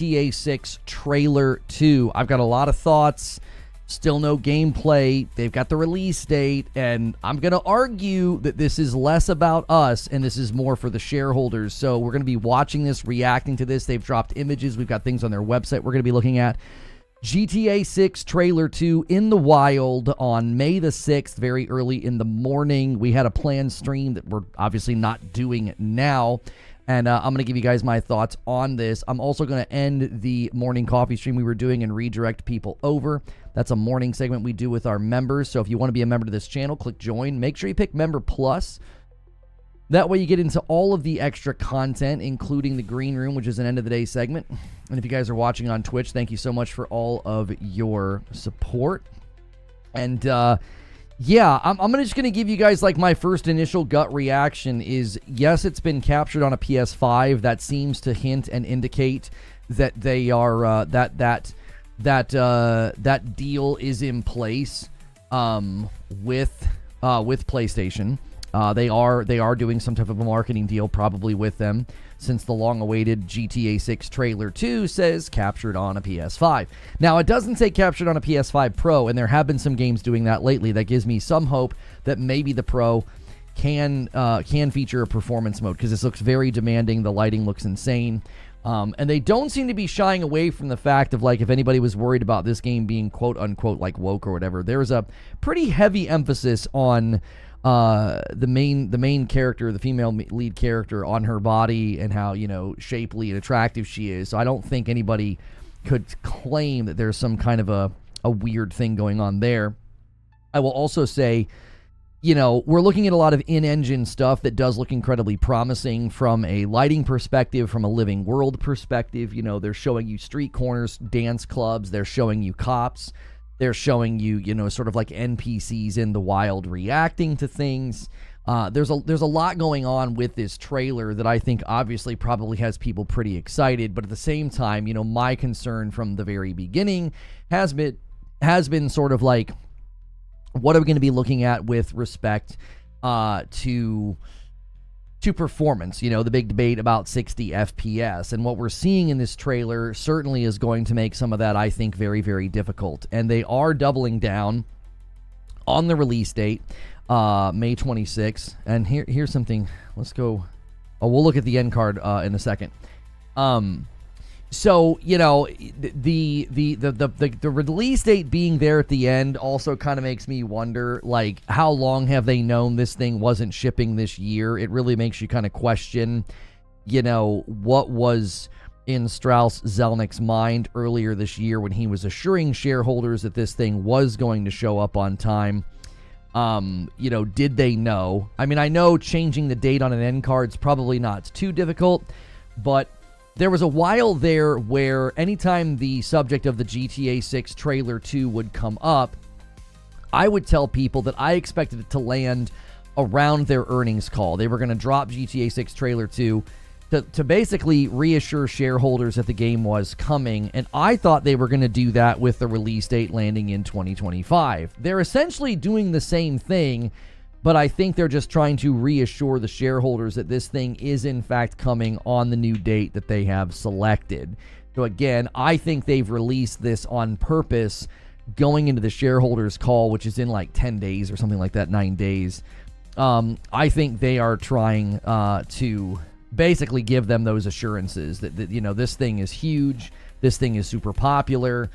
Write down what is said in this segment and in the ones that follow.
GTA 6 Trailer 2. I've got a lot of thoughts. Still no gameplay. They've got the release date, and I'm going to argue that this is less about us and this is more for the shareholders. So we're going to be watching this, reacting to this. They've dropped images. We've got things on their website we're going to be looking at. GTA 6 Trailer 2 in the wild on May the 6th, very early in the morning. We had a planned stream that we're obviously not doing now. And I'm going to give you guys my thoughts on this. I'm also going to end the morning coffee stream we were doing and redirect people over. That's a morning segment we do with our members. So if you want to be a member to this channel, click join. Make sure you pick Member Plus. That way you get into all of the extra content, including the green room, which is an end of the day segment. And if you guys are watching on Twitch, thank you so much for all of your support. And yeah, I'm just going to give you guys like my first initial gut reaction is, yes, it's been captured on a PS5. That seems to hint and indicate that they are, that deal is in place with PlayStation. They are doing some type of a marketing deal probably with them, since the long-awaited GTA 6 Trailer 2 says captured on a PS5. Now, it doesn't say captured on a PS5 Pro, and there have been some games doing that lately. That gives me some hope that maybe the Pro can feature a performance mode, because this looks very demanding. The lighting looks insane. And they don't seem to be shying away from the fact of, like, if anybody was worried about this game being quote-unquote, like, woke or whatever, there's a pretty heavy emphasis on the main character, the female lead character, on her body and how, you know, shapely and attractive she is. So I don't think anybody could claim that there's some kind of a weird thing going on there. I will also say, you know, we're looking at a lot of in-engine stuff that does look incredibly promising from a lighting perspective, from a living world perspective. You know, they're showing you street corners, dance clubs, they're showing you cops. They're showing you, you know, sort of like NPCs in the wild reacting to things. There's a lot going on with this trailer that I think obviously probably has people pretty excited. But at the same time, you know, my concern from the very beginning has been sort of like, what are we going to be looking at with respect to performance? You know, the big debate about 60 FPS, and what we're seeing in this trailer certainly is going to make some of that, I think, very, very difficult. And they are doubling down on the release date, May 26th. And here's something. Let's go. Oh, we'll look at the end card in a second. So, you know, the release date being there at the end also kind of makes me wonder, like, how long have they known this thing wasn't shipping this year? It really makes you kind of question, you know, what was in Strauss Zelnick's mind earlier this year when he was assuring shareholders that this thing was going to show up on time. You know, did they know? I mean, I know changing the date on an end card's probably not too difficult, but there was a while there where anytime the subject of the GTA 6 Trailer 2 would come up, I would tell people that I expected it to land around their earnings call. They were going to drop GTA 6 Trailer 2 to basically reassure shareholders that the game was coming, and I thought they were going to do that with the release date landing in 2025. They're essentially doing the same thing, but I think they're just trying to reassure the shareholders that this thing is in fact coming on the new date that they have selected. So again, I think they've released this on purpose going into the shareholders call, which is in like 10 days or something like that, 9 days. I think they are trying to basically give them those assurances that, you know, this thing is huge, this thing is super popular.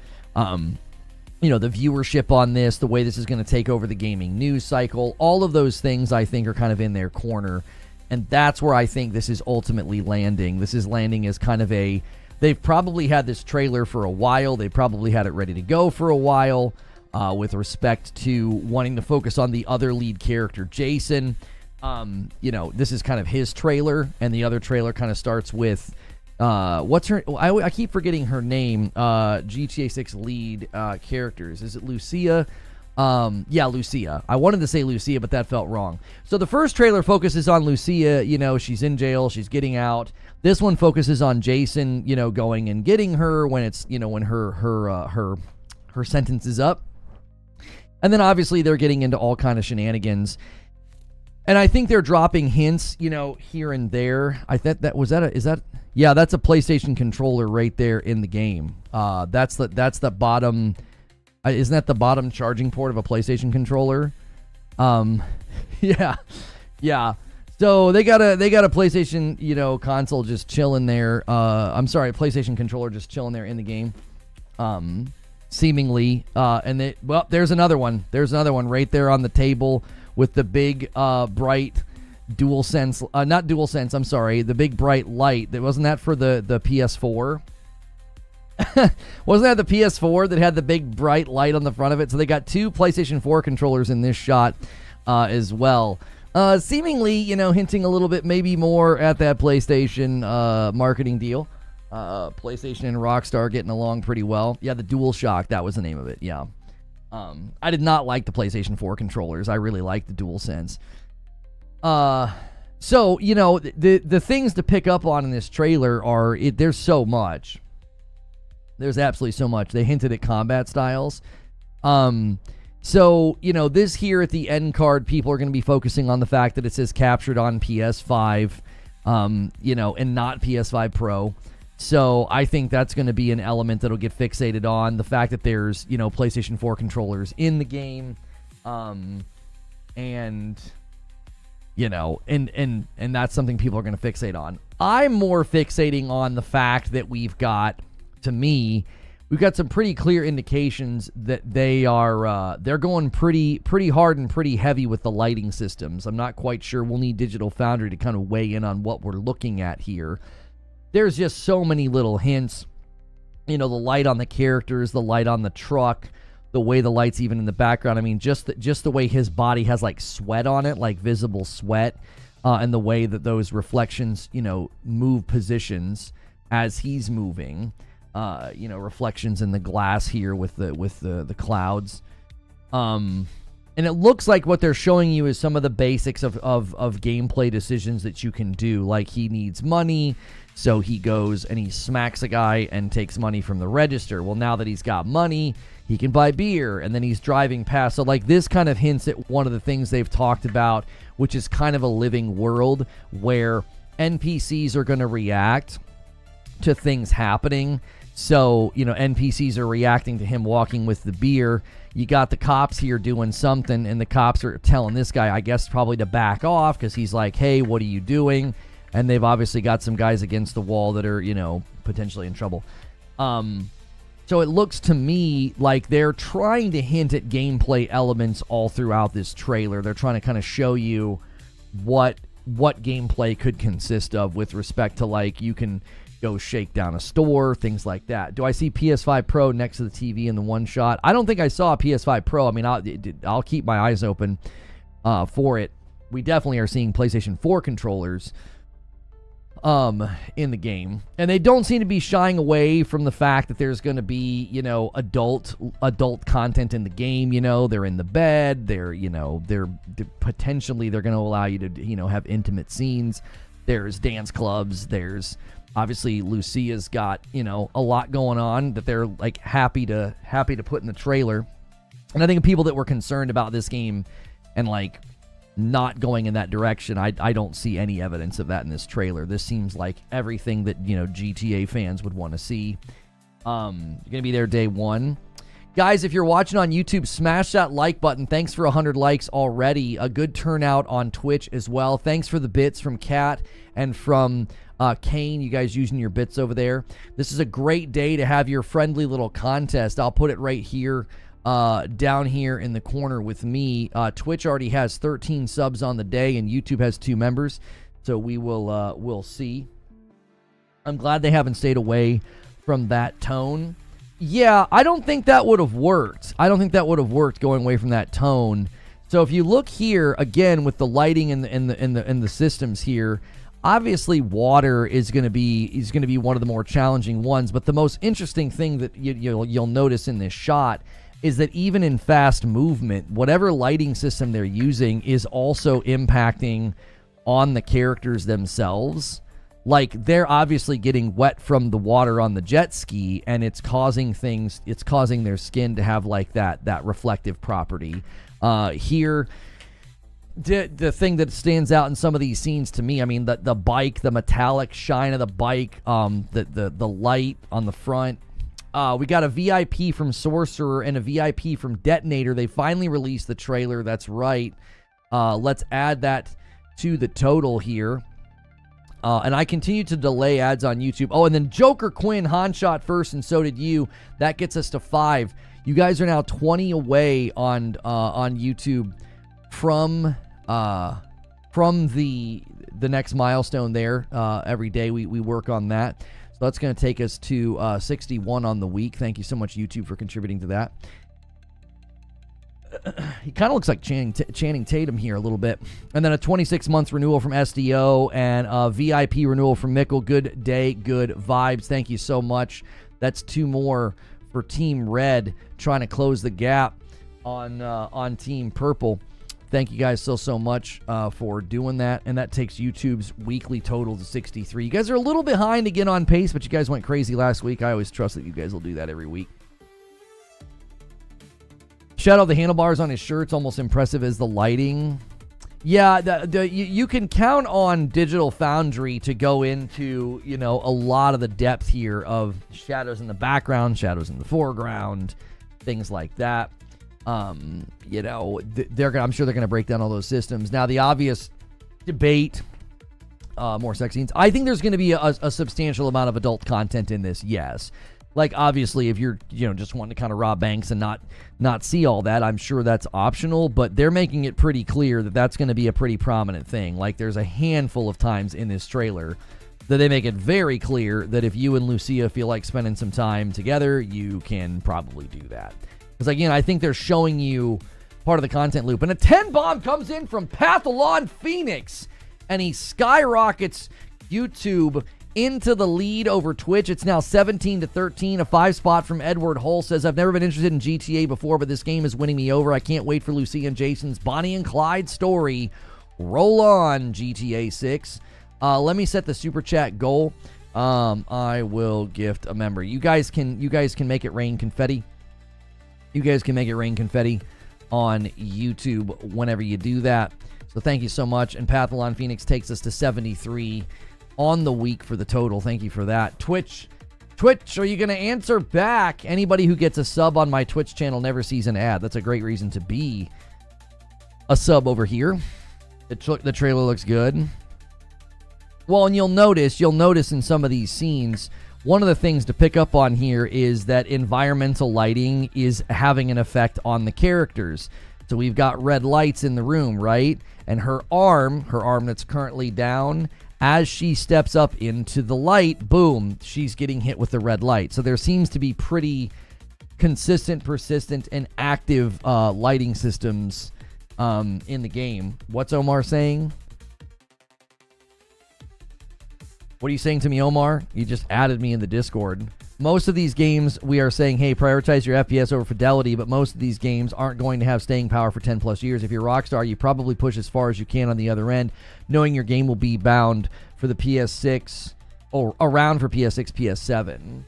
You know, the viewership on this, the way this is going to take over the gaming news cycle, all of those things I think are kind of in their corner. And that's where I think this is ultimately landing. This is landing as kind of a, they've probably had this trailer for a while. They probably had it ready to go for a while with respect to wanting to focus on the other lead character, Jason. You know, this is kind of his trailer, and the other trailer kind of starts with what's her, I keep forgetting her name, GTA 6 lead characters. Is it Lucia? Yeah, Lucia. I wanted to say Lucia, but that felt wrong. So the first trailer focuses on Lucia. You know, she's in jail, she's getting out. This one focuses on Jason, you know, going and getting her when it's, you know, when her sentence is up. And then obviously they're getting into all kind of shenanigans. And I think they're dropping hints, you know, here and there. I thought that is that Yeah, that's a PlayStation controller right there in the game. That's the bottom. Isn't that the bottom charging port of a PlayStation controller? Yeah. So they got a PlayStation, console just chilling there. I'm sorry, PlayStation controller just chilling there in the game. Seemingly, there's another one. There's another one right there on the table with the big bright DualSense, not DualSense, I'm sorry, the big bright light. Wasn't that for the PS4? Wasn't that the PS4 that had the big bright light on the front of it? So they got two PlayStation 4 controllers in this shot as well. Seemingly, hinting a little bit maybe more at that PlayStation marketing deal. PlayStation and Rockstar getting along pretty well. Yeah, the DualShock, that was the name of it, yeah. I did not like the PlayStation 4 controllers. I really liked the DualSense. So, the things to pick up on in this trailer are, there's so much. There's absolutely so much. They hinted at combat styles. So, this here at the end card, people are going to be focusing on the fact that it says captured on PS5, and not PS5 Pro. So I think that's going to be an element that'll get fixated on the fact that there's, PlayStation 4 controllers in the game. And that's something people are going to fixate on. I'm more fixating on the fact that we've got some pretty clear indications that they're going pretty hard and pretty heavy with the lighting systems. I'm not quite sure. We'll need Digital Foundry to kind of weigh in on what we're looking at here. There's just so many little hints. The light on the characters, the light on the truck, the way the light's even in the background. I mean, just the way his body has like sweat on it, like visible sweat, and the way that those reflections, move positions as he's moving. Reflections in the glass here with the clouds. And it looks like what they're showing you is some of the basics of gameplay decisions that you can do. Like he needs money, so he goes and he smacks a guy and takes money from the register. Well, now that he's got money, he can buy beer, and then he's driving past. So like this kind of hints at one of the things they've talked about, which is kind of a living world where NPCs are going to react to things happening. So, NPCs are reacting to him walking with the beer. You got the cops here doing something, and the cops are telling this guy, I guess, probably to back off because he's like, hey, what are you doing? And they've obviously got some guys against the wall that are, potentially in trouble. So it looks to me like they're trying to hint at gameplay elements all throughout this trailer. They're trying to kind of show you what gameplay could consist of with respect to, like, you can go shake down a store, things like that. Do I see PS5 Pro next to the TV in the one shot? I don't think I saw a PS5 Pro. I mean, I'll keep my eyes open for it. We definitely are seeing PlayStation 4 controllers in the game, and they don't seem to be shying away from the fact that there's going to be, adult content in the game. They're in the bed, they're potentially they're going to allow you to, have intimate scenes. There's dance clubs, there's obviously Lucia's got, a lot going on that they're like happy to put in the trailer. And I think people that were concerned about this game and like not going in that direction, I don't see any evidence of that in this trailer. This seems like everything that, GTA fans would want to see. You're going to be there day one. Guys, if you're watching on YouTube, smash that like button. Thanks for 100 likes already. A good turnout on Twitch as well. Thanks for the bits from Kat and from Kane, you guys using your bits over there. This is a great day to have your friendly little contest. I'll put it right here, down here in the corner with me. Twitch already has 13 subs on the day, and YouTube has 2 members. So we'll see. I'm glad they haven't stayed away from that tone. Yeah, I don't think that would have worked. I don't think that would have worked going away from that tone. So if you look here again with the lighting and the systems here, obviously water is going to be one of the more challenging ones. But the most interesting thing that you'll notice in this shot is that even in fast movement, whatever lighting system they're using is also impacting on the characters themselves. Like, they're obviously getting wet from the water on the jet ski, and it's causing their skin to have like that reflective property. Here, the thing that stands out in some of these scenes to me, I mean, the bike, the metallic shine of the bike, the light on the front. We got a VIP from Sorcerer and a VIP from Detonator. They finally released the trailer. That's right. Let's add that to the total here. And I continue to delay ads on YouTube. Oh, and then Joker Quinn, Han shot first, and so did you. That gets us to 5. You guys are now 20 away on YouTube from the next milestone there. Every day we work on that. So that's going to take us to 61 on the week. Thank you so much, YouTube, for contributing to that. He kind of looks like Channing Tatum here a little bit. And then a 26-month renewal from SDO and a VIP renewal from Mickle. Good day, good vibes. Thank you so much. That's 2 more for Team Red, trying to close the gap on Team Purple. Thank you guys so much for doing that. And that takes YouTube's weekly total to 63. You guys are a little behind again on pace, but you guys went crazy last week. I always trust that you guys will do that every week. Shout out the handlebars on his shirt's almost impressive as the lighting. Yeah, you can count on Digital Foundry to go into, a lot of the depth here of shadows in the background, shadows in the foreground, things like that. I'm sure they're going to break down all those systems. Now, the obvious debate, more sex scenes. I think there's going to be a substantial amount of adult content in this, yes. Like, obviously, if you're, just wanting to kind of rob banks and not see all that, I'm sure that's optional, but they're making it pretty clear that that's going to be a pretty prominent thing. Like, there's a handful of times in this trailer that they make it very clear that if you and Lucia feel like spending some time together, you can probably do that. Because, again, I think they're showing you part of the content loop. And a 10 bomb comes in from Pathalon Phoenix, and he skyrockets YouTube into the lead over Twitch. It's now 17-13. A 5 spot from Edward Hull says, I've never been interested in GTA before, but this game is winning me over. I can't wait for Lucia and Jason's Bonnie and Clyde story. Roll on, GTA 6. Let me set the super chat goal. I will gift a member. You guys can make it rain confetti. You guys can make it rain confetti on YouTube whenever you do that. So thank you so much. And Pathalon Phoenix takes us to 73 on the week for the total. Thank you for that. Twitch, are you going to answer back? Anybody who gets a sub on my Twitch channel never sees an ad. That's a great reason to be a sub over here. The trailer looks good. Well, and you'll notice in some of these scenes, one of the things to pick up on here is that environmental lighting is having an effect on the characters. So we've got red lights in the room, right? And her arm that's currently down, as she steps up into the light, boom, she's getting hit with the red light. So there seems to be pretty consistent, persistent, and active lighting systems in the game. What's Omar saying? What are you saying to me, Omar? You just added me in the Discord. Most of these games, we are saying, hey, prioritize your FPS over fidelity, but most of these games aren't going to have staying power for 10 plus years. If you're Rockstar, you probably push as far as you can on the other end, knowing your game will be bound for the PS6 or around for PS6, PS7.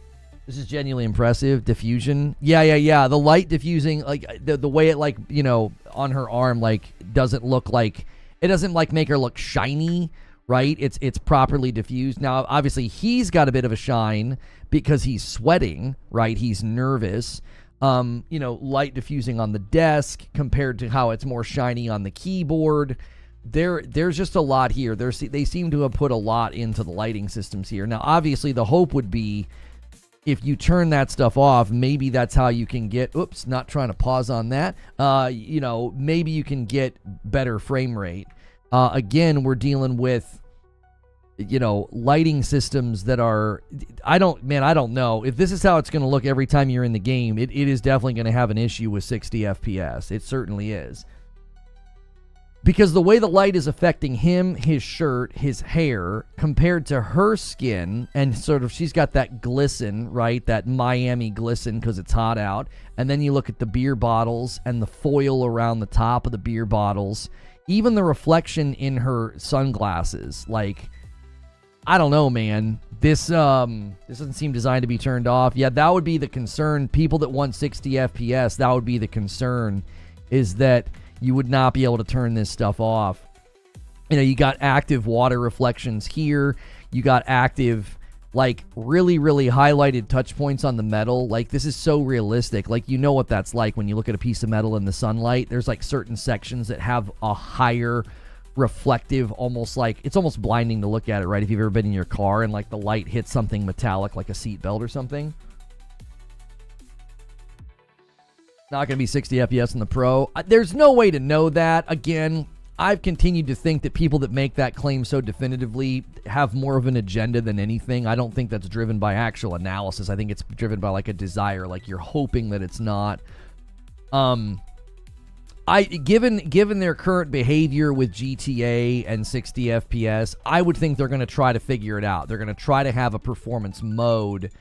This is genuinely impressive. Diffusion. Yeah. The light diffusing, like the way it, like, on her arm, like, doesn't look like, it doesn't like make her look shiny, right? It's properly diffused. Now, obviously, he's got a bit of a shine because he's sweating, right? He's nervous. Light diffusing on the desk compared to how it's more shiny on the keyboard. There's just a lot here. They seem to have put a lot into the lighting systems here. Now, obviously, the hope would be if you turn that stuff off, maybe that's how you can get, not trying to pause on that. Maybe you can get better frame rate. Again, we're dealing with, lighting systems that are, I don't know. If this is how it's going to look every time you're in the game, it is definitely going to have an issue with 60 FPS. It certainly is. Because the way the light is affecting him, his shirt, his hair, compared to her skin, and sort of she's got that glisten, right? That Miami glisten because it's hot out. And then you look at the beer bottles and the foil around the top of the beer bottles. Even the reflection in her sunglasses, like, I don't know, man. This doesn't seem designed to be turned off. Yeah, that would be the concern. People that want 60 FPS, that would be the concern, is that You would not be able to turn this stuff off. You know, you got active water reflections here. You got active, like, really, really highlighted touch points on the metal. Like, this is so realistic. Like, you know what that's like when you look at a piece of metal in the sunlight. There's, like, certain sections that have a higher reflective, almost like, it's almost blinding to look at it, right? If you've ever been in your car and, like, the light hits something metallic, like a seat belt or something. Not going to be 60 FPS in the Pro. There's no way to know that. Again, I've continued to think that people that make that claim so definitively have more of an agenda than anything. I don't think that's driven by actual analysis. I think it's driven by like a desire, like you're hoping that it's not. Given their current behavior with GTA and 60 FPS, I would think they're going to try to figure it out. They're going to try to have a performance mode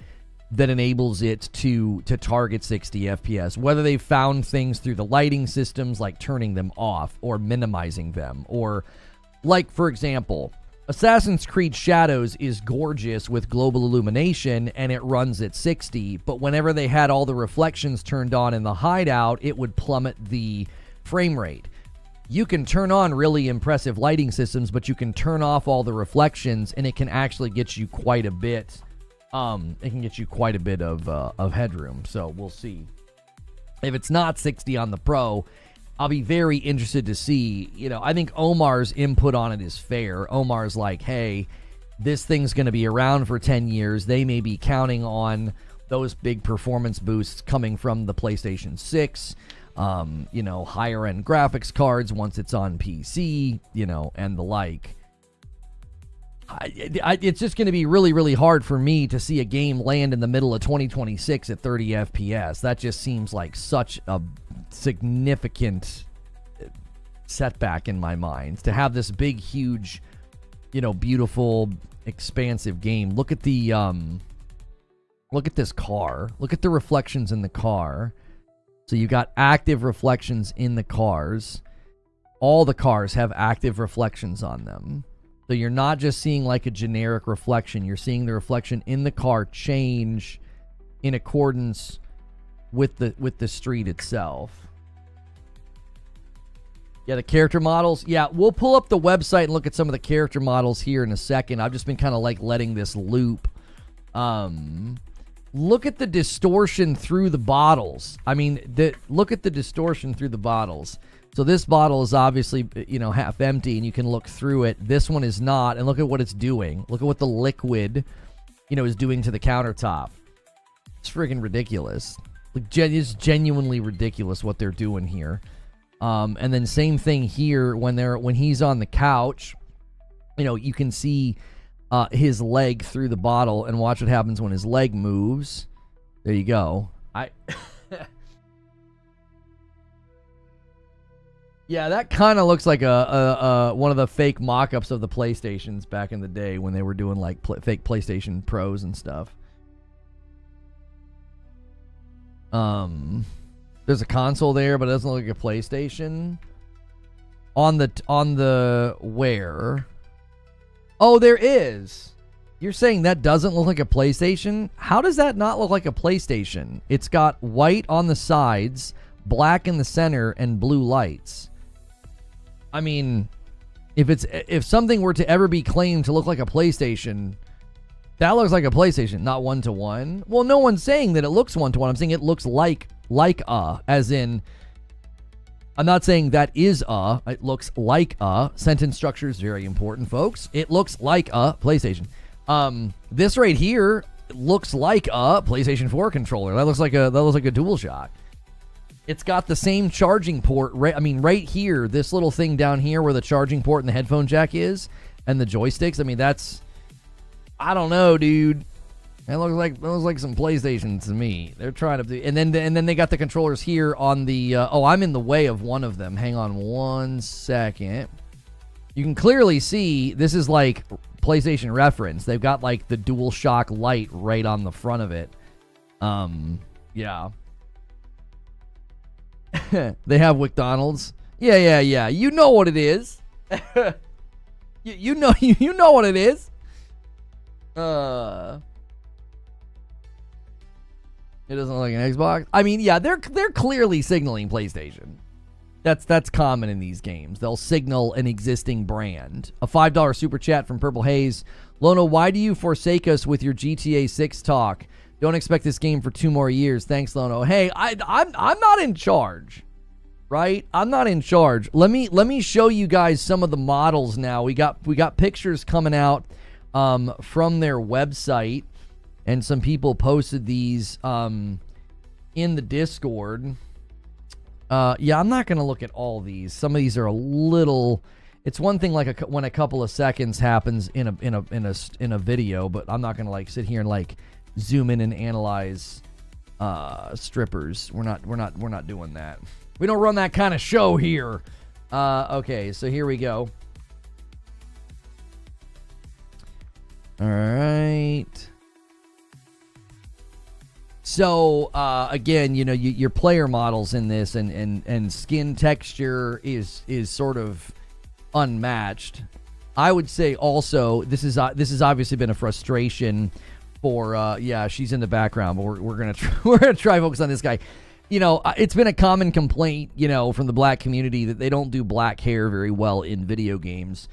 that enables it to target 60 FPS. Whether they've found things through the lighting systems, like turning them off or minimizing them, or like, for example, Assassin's Creed Shadows is gorgeous with global illumination and it runs at 60, but whenever they had all the reflections turned on in the hideout, it would plummet the frame rate. You can turn on really impressive lighting systems, but you can turn off all the reflections and it can actually get you quite a bit. It can get you quite a bit of headroom, so we'll see. If it's not 60 on the Pro, I'll be very interested to see. You know, I think Omar's input on it is fair. Omar's like, hey, this thing's going to be around for 10 years. They may be counting on those big performance boosts coming from the PlayStation 6, you know, higher-end graphics cards once it's on PC, you know, and the like. It's just going to be really, really hard for me to see a game land in the middle of 2026 at 30 FPS. That just seems like such a significant setback in my mind. To have this big, huge, you know, beautiful, expansive game. Look at the, look at this car. Look at the reflections in the car. So you got active reflections in the cars. All the cars have active reflections on them. So you're not just seeing like a generic reflection. You're seeing the reflection in the car change in accordance with the street itself. Yeah, the character models. Yeah, we'll pull up the website and look at some of the character models here in a second. I've just been kind of like letting this loop. Look at the distortion through the bottles. I mean, look at the distortion through the bottles. So this bottle is obviously, you know, half empty and you can look through it. This one is not. And look at what it's doing. Look at what the liquid, you know, is doing to the countertop. It's freaking ridiculous. Like, it's genuinely ridiculous what they're doing here. And then same thing here when he's on the couch, you know, you can see his leg through the bottle and watch what happens when his leg moves. There you go. Yeah, that kind of looks like a one of the fake mock-ups of the PlayStations back in the day when they were doing like fake PlayStation Pros and stuff. There's a console there, but it doesn't look like a PlayStation. On the where? Oh, there is. You're saying that doesn't look like a PlayStation? How does that not look like a PlayStation? It's got white on the sides, black in the center, and blue lights. I mean, if something were to ever be claimed to look like a PlayStation, that looks like a PlayStation, not one-to-one. Well, no one's saying that it looks one-to-one. I'm saying it looks like as in, I'm not saying that is it looks like a. Sentence structure is very important, folks. It looks like a PlayStation. This right here looks like a PlayStation 4 controller. That looks like a DualShock. It's got the same charging port, right here, this little thing down here where the charging port and the headphone jack is, and the joysticks. I mean, that's, I don't know, dude. It looks like some PlayStation to me. They're trying to do, and then they got the controllers here on the. I'm in the way of one of them. Hang on 1 second. You can clearly see this is like PlayStation reference. They've got like the DualShock light right on the front of it. Yeah. They have McDonald's. Yeah. You know what it is. you know what it is. It doesn't look like an Xbox. I mean, yeah, they're clearly signaling PlayStation. That's common in these games. They'll signal an existing brand. A $5 super chat from Purple Haze. Lono, why do you forsake us with your GTA 6 talk? Don't expect this game for 2 more years. Thanks, Lono. Hey, I'm not in charge, right? I'm not in charge. Let me show you guys some of the models now. We got pictures coming out from their website, and some people posted these in the Discord. Yeah, I'm not gonna look at all these. Some of these are a little. It's one thing like when a couple of seconds happens in a video, but I'm not gonna like sit here and like zoom in and analyze strippers. We're not doing that. We don't run that kind of show here. Okay, so here we go. All right. So again, you know, your player models in this and skin texture is sort of unmatched. I would say also this is obviously been a frustration for yeah, she's in the background, but we're gonna try focus on this guy. You know, it's been a common complaint, you know, from the black community that they don't do black hair very well in video games.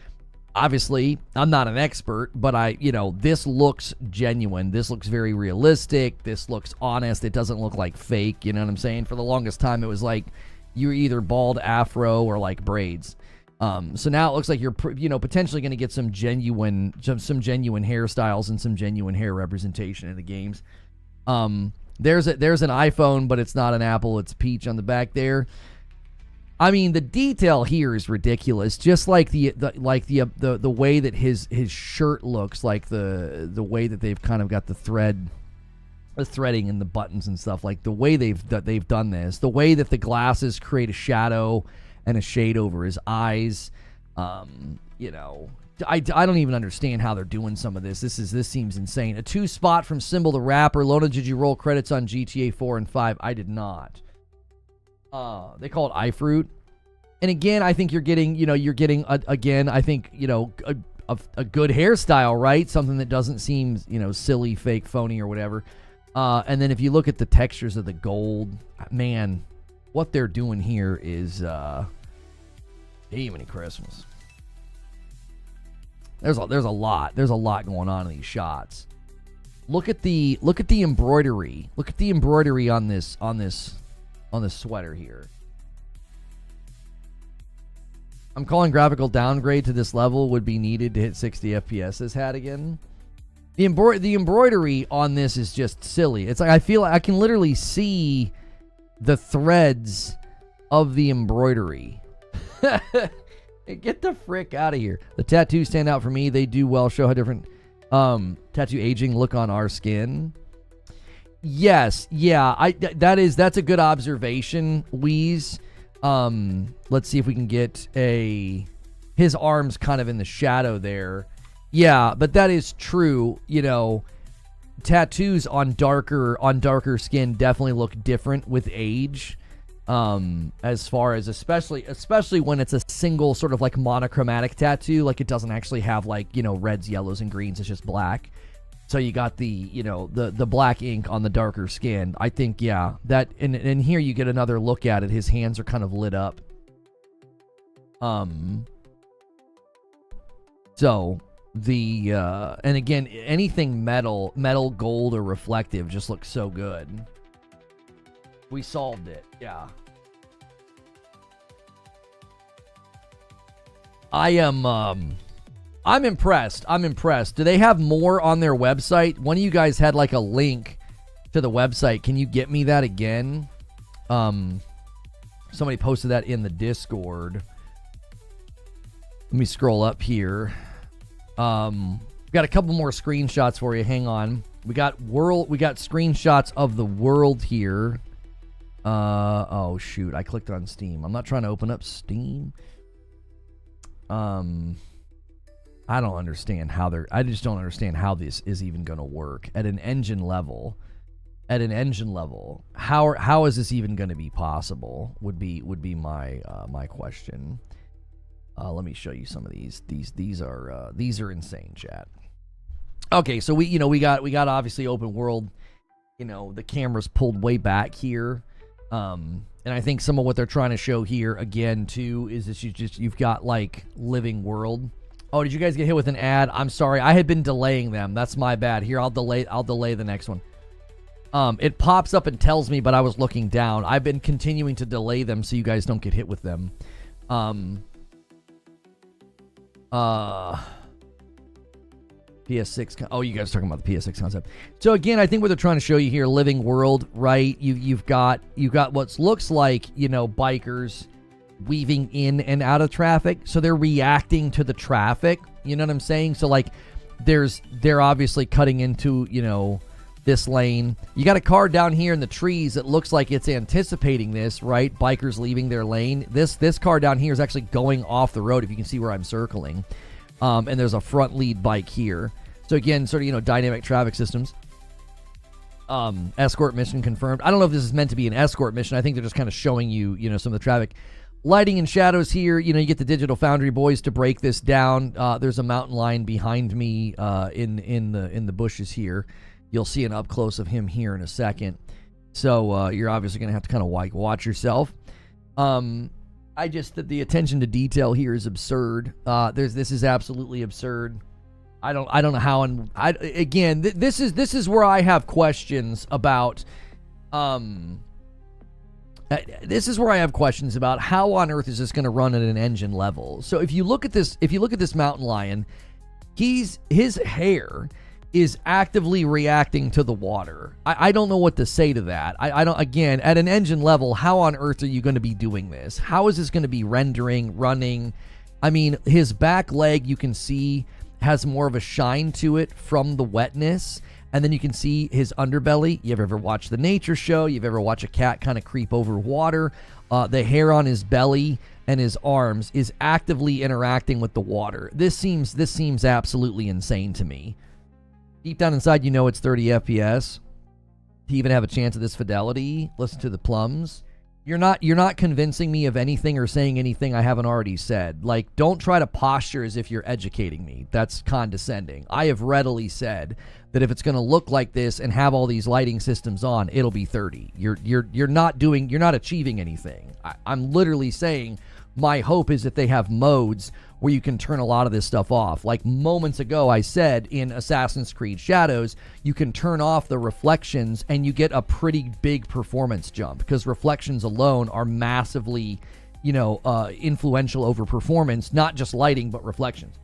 Obviously, I'm not an expert, but this looks genuine. This looks very realistic. This looks honest. It doesn't look like fake. You know what I'm saying? For the longest time, it was like you were either bald afro or like braids. So now it looks like you're, potentially going to get some genuine hairstyles and some genuine hair representation in the games. There's an iPhone, but it's not an Apple. It's Peach on the back there. I mean, the detail here is ridiculous. Just like the way that his shirt looks, like the way that they've kind of got the threading and the buttons and stuff. Like the way they've done this, the way that the glasses create a shadow and a shade over his eyes. I don't even understand how they're doing some of this. This seems insane. A 2 spot from Symbol the Rapper. Lona, did you roll credits on GTA 4 and 5? I did not. They call it iFruit. And again, I think you're getting a good hairstyle, right? Something that doesn't seem, silly, fake, phony, or whatever. And then if you look at the textures of the gold, man, what they're doing here is even Christmas. There's a lot going on in these shots. Look at the embroidery. Look at the embroidery on this sweater here. I'm calling graphical downgrade to this level would be needed to hit 60 FPS this hat again. The embroidery on this is just silly. It's like I feel like I can literally see the threads of the embroidery. Get the frick out of here. The tattoos stand out for me. They do well show how different tattoo aging look on our skin. Yes, yeah, that's a good observation, Wheeze. Let's see if we can get his arms kind of in the shadow there. Yeah, but that is true. Tattoos on darker skin definitely look different with age. As far as especially when it's a single sort of like monochromatic tattoo, like it doesn't actually have like, reds, yellows, and greens. It's just black. So you got the black ink on the darker skin. I think, yeah, that, and here you get another look at it. His hands are kind of lit up. So and again, anything metal, gold, or reflective just looks so good. We solved it. Yeah. I'm impressed. Do they have more on their website? One of you guys had like a link to the website. Can you get me that again? Somebody posted that in the Discord. Let me scroll up here. Got a couple more screenshots for you. Hang on. We got screenshots of the world here. Oh shoot, I clicked on Steam. I'm not trying to open up Steam. I don't understand I just don't understand how this is even going to work at an engine level. How is this even going to be possible? Would be my question. Let me show you some of these. These are insane, chat. Okay, so we got obviously open world. The camera's pulled way back here. And I think some of what they're trying to show here again too is this you've got like living world. Oh, did you guys get hit with an ad? I'm sorry. I had been delaying them. That's my bad. Here, I'll delay the next one. It pops up and tells me, but I was looking down. I've been continuing to delay them so you guys don't get hit with them. PS6. Oh, you guys are talking about the PS6 concept. So again, I think what they're trying to show you here, living world, right? You've got what looks like, bikers weaving in and out of traffic. So they're reacting to the traffic. You know what I'm saying? So like they're obviously cutting into, this lane. You got a car down here in the trees that looks like it's anticipating this, right? Bikers leaving their lane. This car down here is actually going off the road, if you can see where I'm circling. And there's a front lead bike here. So again, sort of, dynamic traffic systems. Escort mission confirmed. I don't know if this is meant to be an escort mission. I think they're just kind of showing you, some of the traffic. Lighting and shadows here. You get the Digital Foundry boys to break this down. There's a mountain lion behind me in the bushes here. You'll see an up close of him here in a second. So you're obviously going to have to kind of watch yourself. The attention to detail here is absurd. This is absolutely absurd. I don't know how. And this is where I have questions about. This is where I have questions about how on earth is this going to run at an engine level. So if you look at this mountain lion, his hair is actively reacting to the water. I don't know what to say to that. I don't, again, at an engine level, how on earth are you going to be doing this? How is this going to be rendering, running? I mean, his back leg, you can see, has more of a shine to it from the wetness. And then you can see his underbelly. You've ever watched The Nature Show? You've ever watched a cat kind of creep over water? The hair on his belly and his arms is actively interacting with the water. This seems absolutely insane to me. Deep down inside, it's 30 FPS. To even have a chance of this fidelity, listen to the plums. You're not convincing me of anything or saying anything I haven't already said. Like, don't try to posture as if you're educating me. That's condescending. I have readily said that if it's going to look like this and have all these lighting systems on, it'll be 30. You're not achieving anything. I'm literally saying my hope is that they have modes where you can turn a lot of this stuff off. Like moments ago, I said in Assassin's Creed Shadows, you can turn off the reflections and you get a pretty big performance jump because reflections alone are massively, influential over performance, not just lighting, but reflections.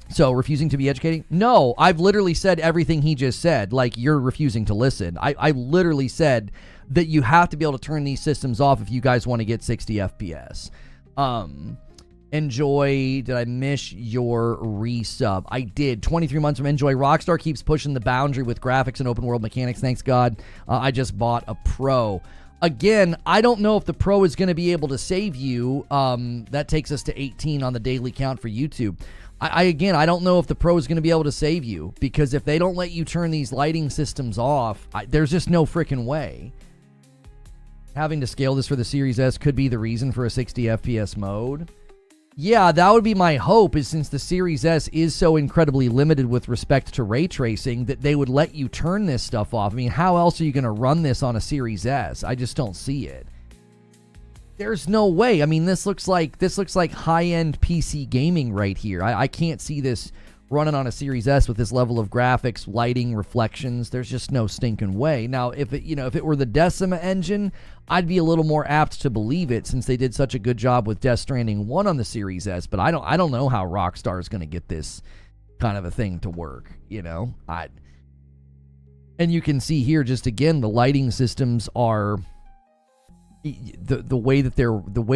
So refusing to be educating? No, I've literally said everything he just said. Like, you're refusing to listen. I literally said that you have to be able to turn these systems off if you guys want to get 60 FPS. Enjoy, did I miss your resub? I did. 23 months from Enjoy. Rockstar keeps pushing the boundary with graphics and open world mechanics. Thanks God. I just bought a Pro. Again, I don't know if the Pro is going to be able to save you. That takes us to 18 on the daily count for YouTube. I don't know if the Pro is going to be able to save you, because if they don't let you turn these lighting systems off, there's just no freaking way. Having to scale this for the Series S could be the reason for a 60 FPS mode. Yeah, that would be my hope, is since the Series S is so incredibly limited with respect to ray tracing, that they would let you turn this stuff off. I mean, how else are you going to run this on a Series S? I just don't see it. There's no way. I mean, this looks like high-end PC gaming right here. I can't see this running on a Series S with this level of graphics, lighting, reflections. There's just no stinking way. Now, if it were the Decima engine, I'd be a little more apt to believe it, since they did such a good job with Death Stranding 1 on the Series S. But I don't know how Rockstar is going to get this kind of a thing to work. And you can see here, just again, the lighting systems are the way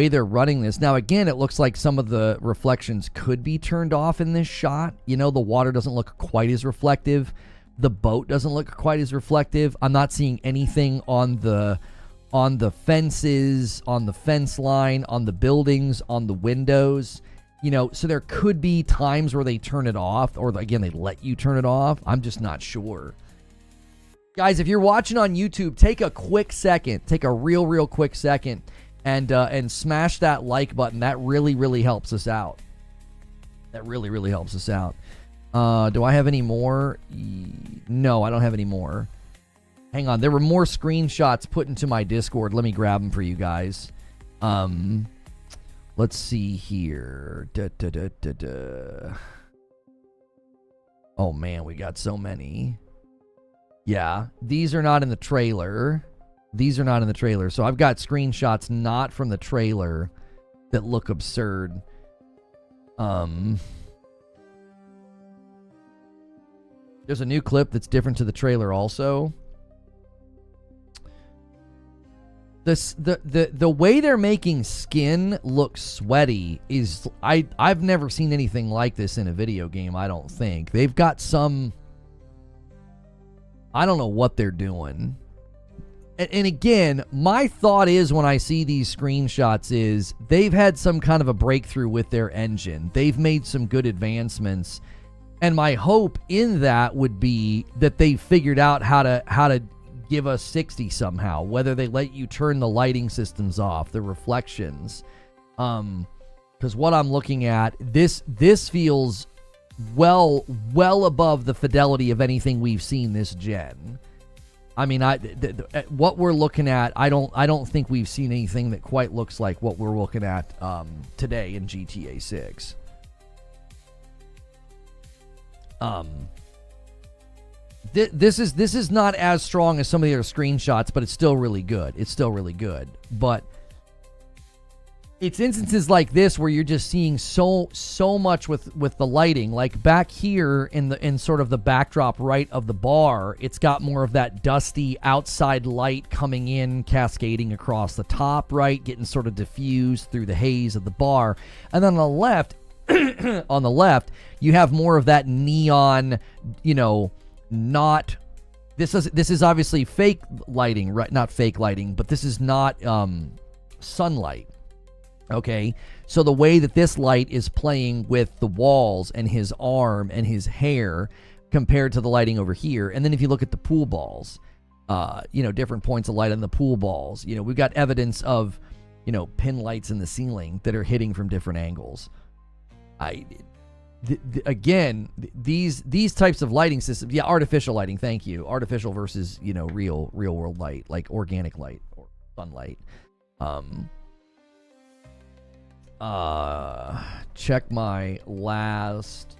they're running this. Now, again, it looks like some of the reflections could be turned off in this shot. The water doesn't look quite as reflective. The boat doesn't look quite as reflective. I'm not seeing anything on the fences, on the fence line, on the buildings, on the windows. So there could be times where they turn it off, or again, they let you turn it off. I'm just not sure. Guys, if you're watching on YouTube, take a quick second, take a real quick second, and smash that like button. That really helps us out. That really helps us out. Do I have any more? No, I don't have any more. Hang on, there were more screenshots put into my Discord. Let me grab them for you guys. Let's see here. Oh man, we got so many. Yeah, these are not in the trailer. These are not in the trailer. So I've got screenshots not from the trailer that look absurd. There's a new clip that's different to the trailer also. The way they're making skin look sweaty is I've never seen anything like this in a video game, I don't think. They've got some, I don't know what they're doing. And again, my thought is when I see these screenshots is they've had some kind of a breakthrough with their engine. They've made some good advancements. And my hope in that would be that they figured out how to give us 60 somehow, whether they let you turn the lighting systems off, the reflections. Because what I'm looking at, this feels well above the fidelity of anything we've seen this gen. I mean, what we're looking at, I don't think we've seen anything that quite looks like what we're looking at today in GTA 6. This is not as strong as some of the other screenshots, but it's still really good. It's still really good. But it's instances like this where you're just seeing so much with the lighting. Like back here in sort of the backdrop right of the bar, it's got more of that dusty outside light coming in, cascading across the top, right, getting sort of diffused through the haze of the bar. And then on the left, you have more of that neon, not this is obviously fake lighting, right? Not fake lighting, but this is not sunlight. Okay, so the way that this light is playing with the walls and his arm and his hair compared to the lighting over here. And then if you look at the pool balls, different points of light on the pool balls, we've got evidence of, pin lights in the ceiling that are hitting from different angles. Again, these types of lighting systems, artificial lighting, thank you. Artificial versus, real world light, like organic light or sunlight. Check my last.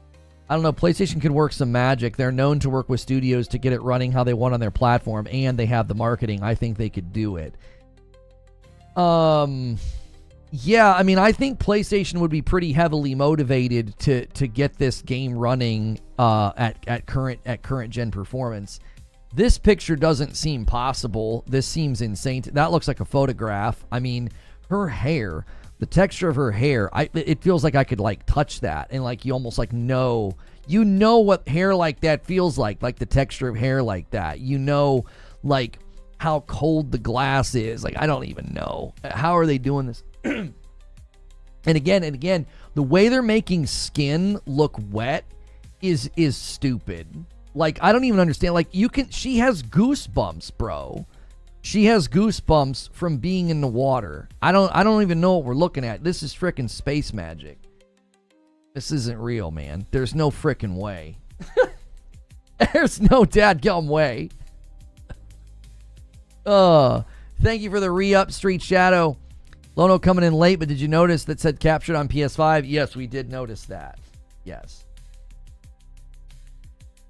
I don't know. PlayStation could work some magic. They're known to work with studios to get it running how they want on their platform, and they have the marketing. I think they could do it. Yeah, I mean, I think PlayStation would be pretty heavily motivated to get this game running at current gen performance. This picture doesn't seem possible. This seems insane. That looks like a photograph. I mean, her hair. The texture of her hair, it feels like I could touch that and you almost know what hair like that feels like the texture of hair like that. How cold the glass is. I don't even know. How are they doing this? And again, the way they're making skin look wet is stupid. I don't even understand. She has goosebumps, bro. She has goosebumps from being in the water. I don't even know what we're looking at. This is frickin' space magic. This isn't real, man. There's no frickin' way. There's no dadgum way. Thank you for the re-up, Street Shadow. Lono coming in late, but did you notice that said captured on PS5? Yes, we did notice that. Yes.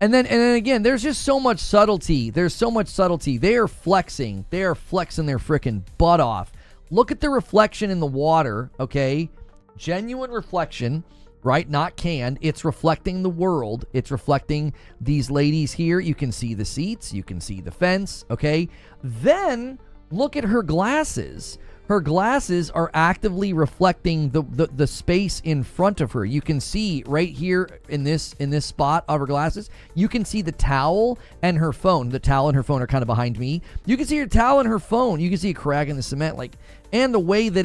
And then again, there's just so much subtlety. There's so much subtlety. They are flexing. They are flexing their freaking butt off. Look at the reflection in the water, okay? Genuine reflection, right? Not canned. It's reflecting the world. It's reflecting these ladies here. You can see the seats. You can see the fence, okay? Then look at her glasses. Her glasses are actively reflecting the space in front of her. You can see right here in this spot of her glasses, you can see the towel and her phone. The towel and her phone are kind of behind me. You can see her towel and her phone. You can see a crack in the cement, and the way that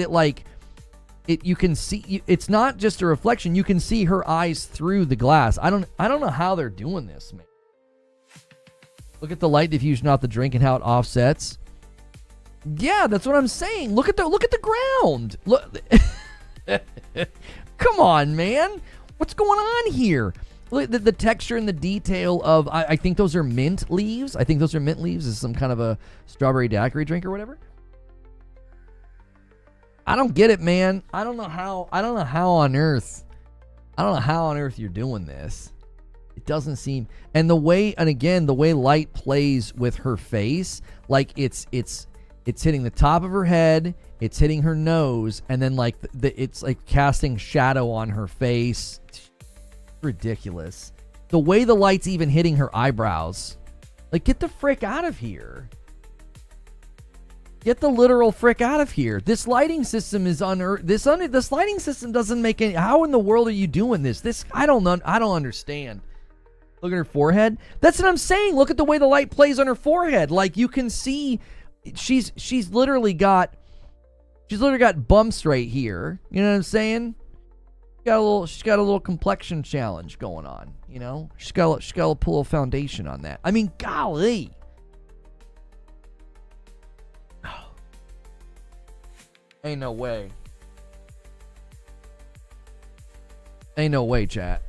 you can see, it's not just a reflection. You can see her eyes through the glass. I don't know how they're doing this, man. Look at the light diffusion off the drink and how it offsets. Yeah, that's what I'm saying. Look at the ground. Look. Come on, man. What's going on here? Look, the texture and the detail of, I think those are mint leaves. I think those are mint leaves. This is some kind of a strawberry daiquiri drink or whatever. I don't get it, man. I don't know how on earth you're doing this. It doesn't seem, and the way light plays with her face, like it's hitting the top of her head, it's hitting her nose, and then like it's like casting shadow on her face. Ridiculous. The way the light's even hitting her eyebrows. Like, get the frick out of here. Get the literal frick out of here. This lighting system is this lighting system doesn't make any. How in the world are you doing this? I don't understand. Look at her forehead. That's what I'm saying. Look at the way the light plays on her forehead. Like, you can see she's literally got bumps right here. You know what I'm saying? She's got a little complexion challenge going on, you know? She's got to pull a little foundation on that. I mean, golly. Ain't no way. Ain't no way, chat.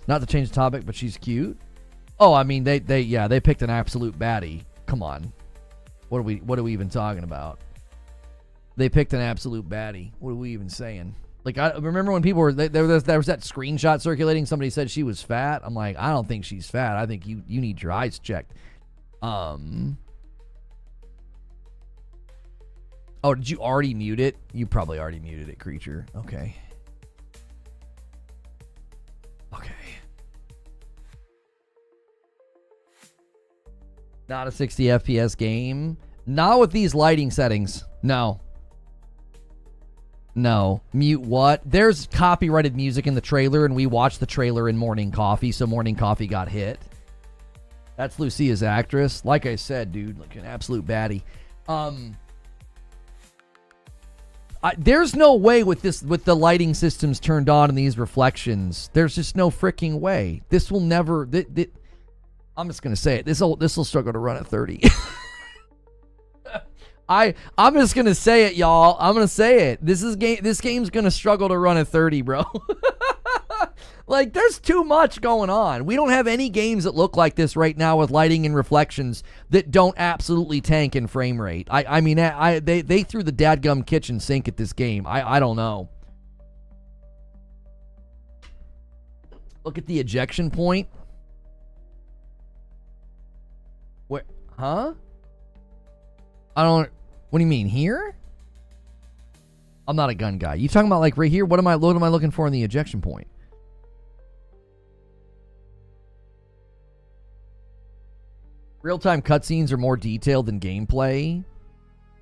Not to change the topic, but she's cute. Oh, I mean, they picked an absolute baddie. Come on. What are we even talking about? They picked an absolute baddie. What are we even saying? Like, I remember when people were there was that screenshot circulating. Somebody said she was fat. I'm like, I don't think she's fat. I think you need your eyes checked. Oh, did you already mute it? You probably already muted it, creature. Okay. Not a 60 FPS game. Not with these lighting settings. No. Mute what? There's copyrighted music in the trailer, and we watched the trailer in Morning Coffee, so Morning Coffee got hit. That's Lucia's actress. Like I said, dude, like an absolute baddie. There's no way with the lighting systems turned on and these reflections. There's just no freaking way. This will never. I'm just gonna say it. This will struggle to run at 30. I'm just gonna say it, y'all. I'm gonna say it. This game's gonna struggle to run at 30, bro. Like, there's too much going on. We don't have any games that look like this right now with lighting and reflections that don't absolutely tank in frame rate. I mean, they threw the dadgum kitchen sink at this game. I don't know. Look at the ejection point. Where? Huh? I don't. What do you mean, here? I'm not a gun guy. You talking about like right here? What am I looking for in the ejection point? Real-time cutscenes are more detailed than gameplay.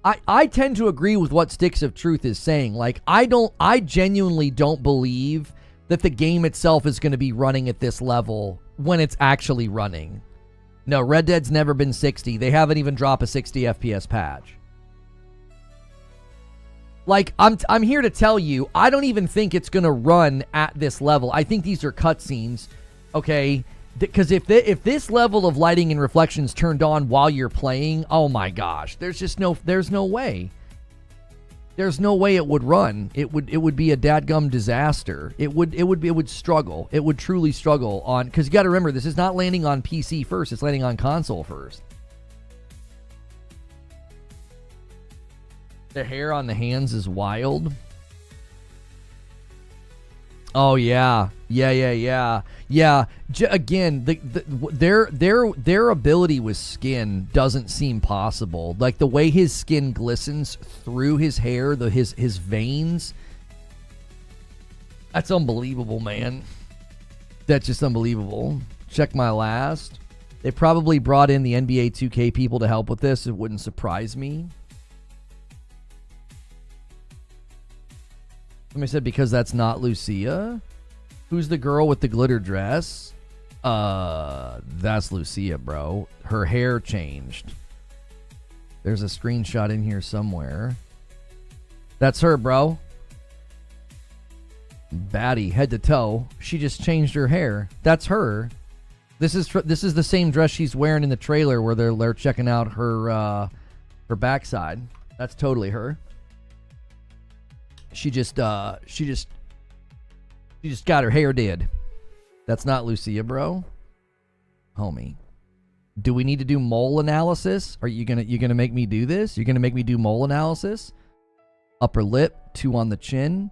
I tend to agree with what Sticks of Truth is saying. Like, I genuinely don't believe that the game itself is going to be running at this level when it's actually running. No, Red Dead's never been 60. They haven't even dropped a 60 FPS patch. Like, I'm here to tell you, I don't even think it's going to run at this level. I think these are cutscenes, okay? Because if this level of lighting and reflections turned on while you're playing, oh my gosh, there's no way. There's no way it would run. It would be a dadgum disaster. It would struggle. It would truly struggle on, because you got to remember, this is not landing on PC first. It's landing on console first. The hair on the hands is wild. Oh yeah. Again, their ability with skin doesn't seem possible. Like the way his skin glistens through his hair, his veins. That's unbelievable, man. That's just unbelievable. Check my last. They probably brought in the NBA 2K people to help with this. It wouldn't surprise me. Somebody said because that's not Lucia. Who's the girl with the glitter dress? That's Lucia, bro. Her hair changed. There's a screenshot in here somewhere. That's her, bro. Baddie, head to toe. She just changed her hair. That's her. This is the same dress she's wearing in the trailer where they're checking out her backside. That's totally her. She just got her hair did. That's not Lucia, bro. Homie. Do we need to do mole analysis? Are you gonna make me do this? You're gonna make me do mole analysis? Upper lip, 2 on the chin.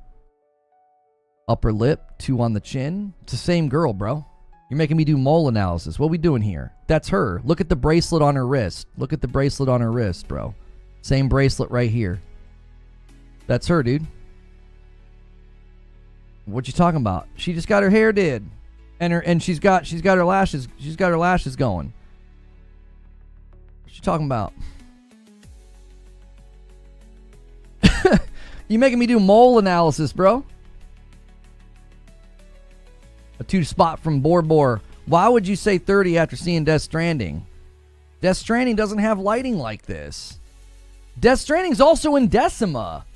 Upper lip, 2 on the chin. It's the same girl, bro. You're making me do mole analysis. What are we doing here? That's her. Look at the bracelet on her wrist. Look at the bracelet on her wrist, bro. Same bracelet right here. That's her, dude. What you talking about? She just got her hair did. And she's got her lashes going. What you talking about? You making me do mole analysis, bro? A 2 spot from Borbor. Why would you say 30 after seeing Death Stranding? Death Stranding doesn't have lighting like this. Death Stranding's also in Decima.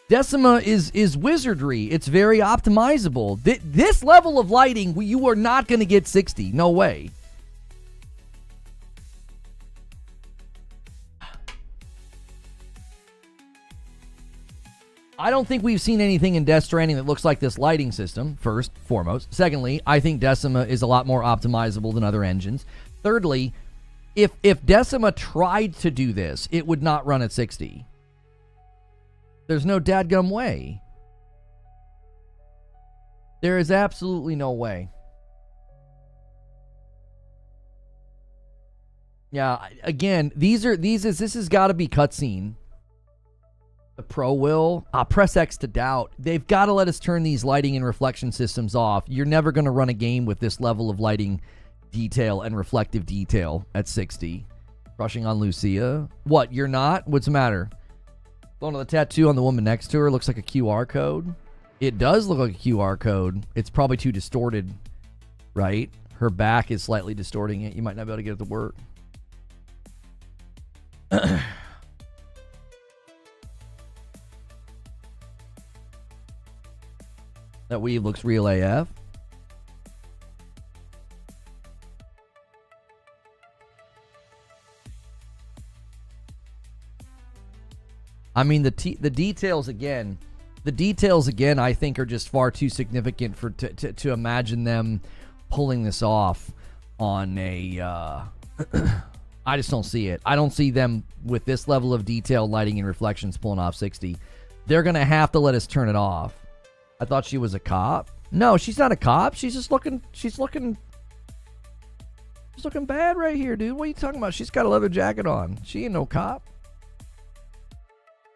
Decima is wizardry. It's very optimizable. This level of lighting, you are not going to get 60. No way. I don't think we've seen anything in Death Stranding that looks like this lighting system, first, foremost. Secondly, I think Decima is a lot more optimizable than other engines. Thirdly, if Decima tried to do this, it would not run at 60. There's no dadgum way. There is absolutely no way. Yeah, again, this has got to be cutscene. The Pro will. Press X to doubt. They've got to let us turn these lighting and reflection systems off. You're never going to run a game with this level of lighting detail and reflective detail at 60. Crushing on Lucia. What, you're not? What's the matter? Going to the tattoo on the woman next to her looks like a QR code. It does look like a QR code. It's probably too distorted, right? Her back is slightly distorting it. You might not be able to get it to work. That weave looks real AF. I mean, the details again, I think are just far too significant for to imagine them pulling this off on a. I just don't see it. I don't see them with this level of detail, lighting, and reflections pulling off 60. They're gonna have to let us turn it off. I thought she was a cop. No, she's not a cop. She's just looking. She's looking bad right here, dude. What are you talking about? She's got a leather jacket on. She ain't no cop.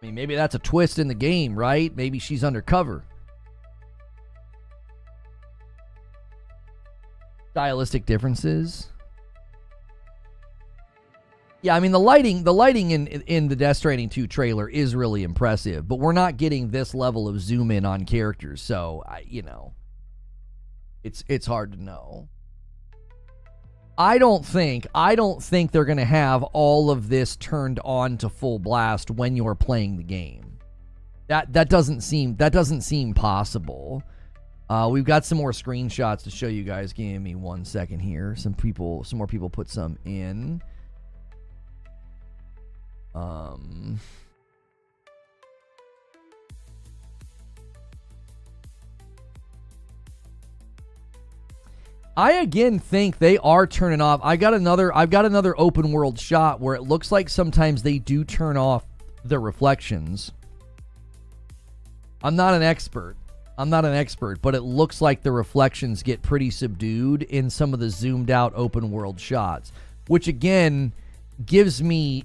I mean, maybe that's a twist in the game, right? Maybe she's undercover. Stylistic differences. Yeah, I mean, the lighting in the Death Stranding 2 trailer is really impressive, but we're not getting this level of zoom in on characters, so it's hard to know. I don't think they're going to have all of this turned on to full blast when you're playing the game. That doesn't seem possible. We've got some more screenshots to show you guys. Give me 1 second here. Some more people put some in. I again think they are turning off. I've got another open world shot where it looks like sometimes they do turn off the reflections. I'm not an expert, but it looks like the reflections get pretty subdued in some of the zoomed out open world shots, which again gives me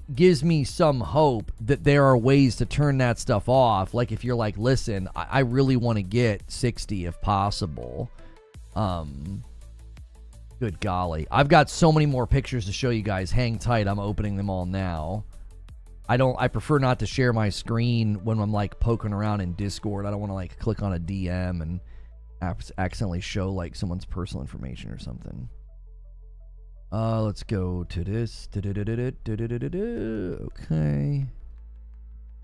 some hope that there are ways to turn that stuff off. Like if you're like, listen, I really want to get 60 if possible. Good golly. I've got so many more pictures to show you guys. Hang tight. I'm opening them all now. I prefer not to share my screen when I'm like poking around in Discord. I don't want to like click on a DM and accidentally show like someone's personal information or something. Let's go to this. Okay.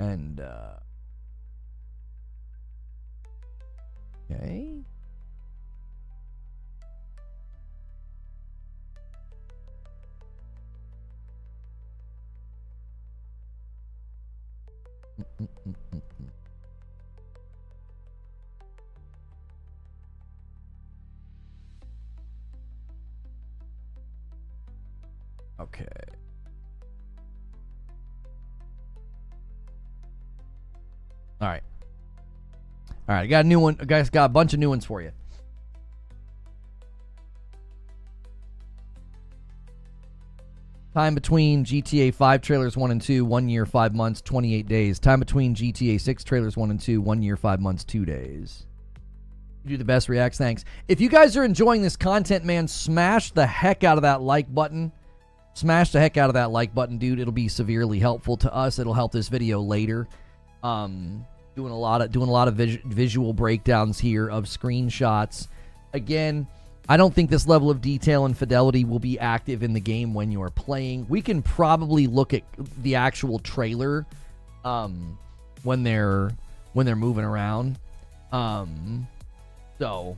And, okay. All right. All right, I got a new one. Guys, got a bunch of new ones for you. Time between GTA 5 trailers 1 and 2, 1 year, 5 months, 28 days. Time between GTA 6 trailers 1 and 2, 1 year, 5 months, 2 days. You do the best reacts, thanks. If you guys are enjoying this content, man, smash the heck out of that like button. Smash the heck out of that like button, dude. It'll be severely helpful to us. It'll help this video later. Doing a lot of visual breakdowns here of screenshots. Again, I don't think this level of detail and fidelity will be active in the game when you're playing. We can probably look at the actual trailer when they're moving around. So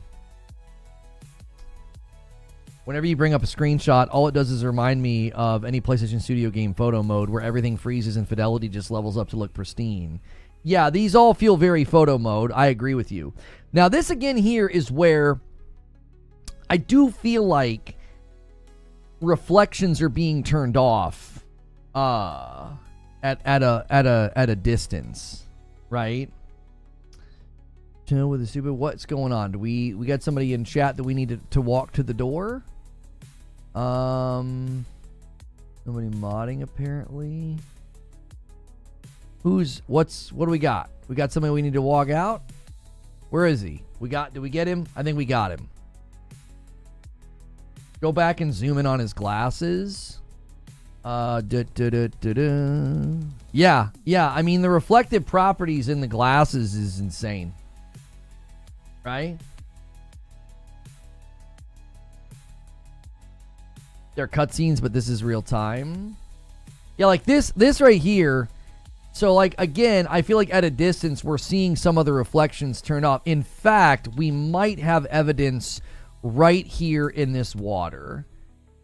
whenever you bring up a screenshot, all it does is remind me of any PlayStation Studio game photo mode where everything freezes and fidelity just levels up to look pristine. Yeah, these all feel very photo mode. I agree with you. Now, this again here is where I do feel like reflections are being turned off at a distance, right? To know with the stupid, what's going on? Do we got somebody in chat that we need to walk to the door? Somebody modding apparently. What do we got? We got somebody we need to walk out? Where is he? Did we get him? I think we got him. Go back and zoom in on his glasses. Yeah. I mean, the reflective properties in the glasses is insane. Right? They're cutscenes, but this is real time. Yeah, like this right here. So, like, again, I feel like at a distance, we're seeing some of the reflections turn off. In fact, we might have evidence right here in this water,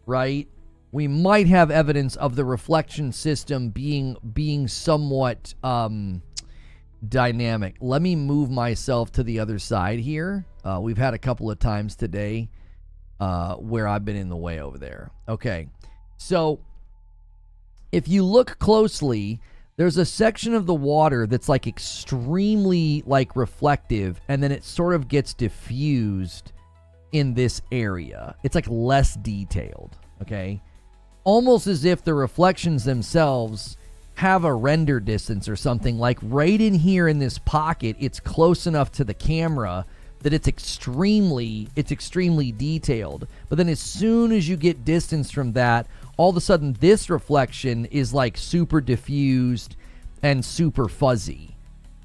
right? We might have evidence of the reflection system being somewhat dynamic. Let me move myself to the other side here. We've had a couple of times today where I've been in the way over there. Okay, so if you look closely, there's a section of the water that's like extremely like reflective, and then it sort of gets diffused in this area. It's like less detailed, okay? Almost as if the reflections themselves have a render distance or something. Like right in here in this pocket, it's close enough to the camera that it's extremely detailed. But then as soon as you get distance from that, all of a sudden this reflection is like super diffused and super fuzzy,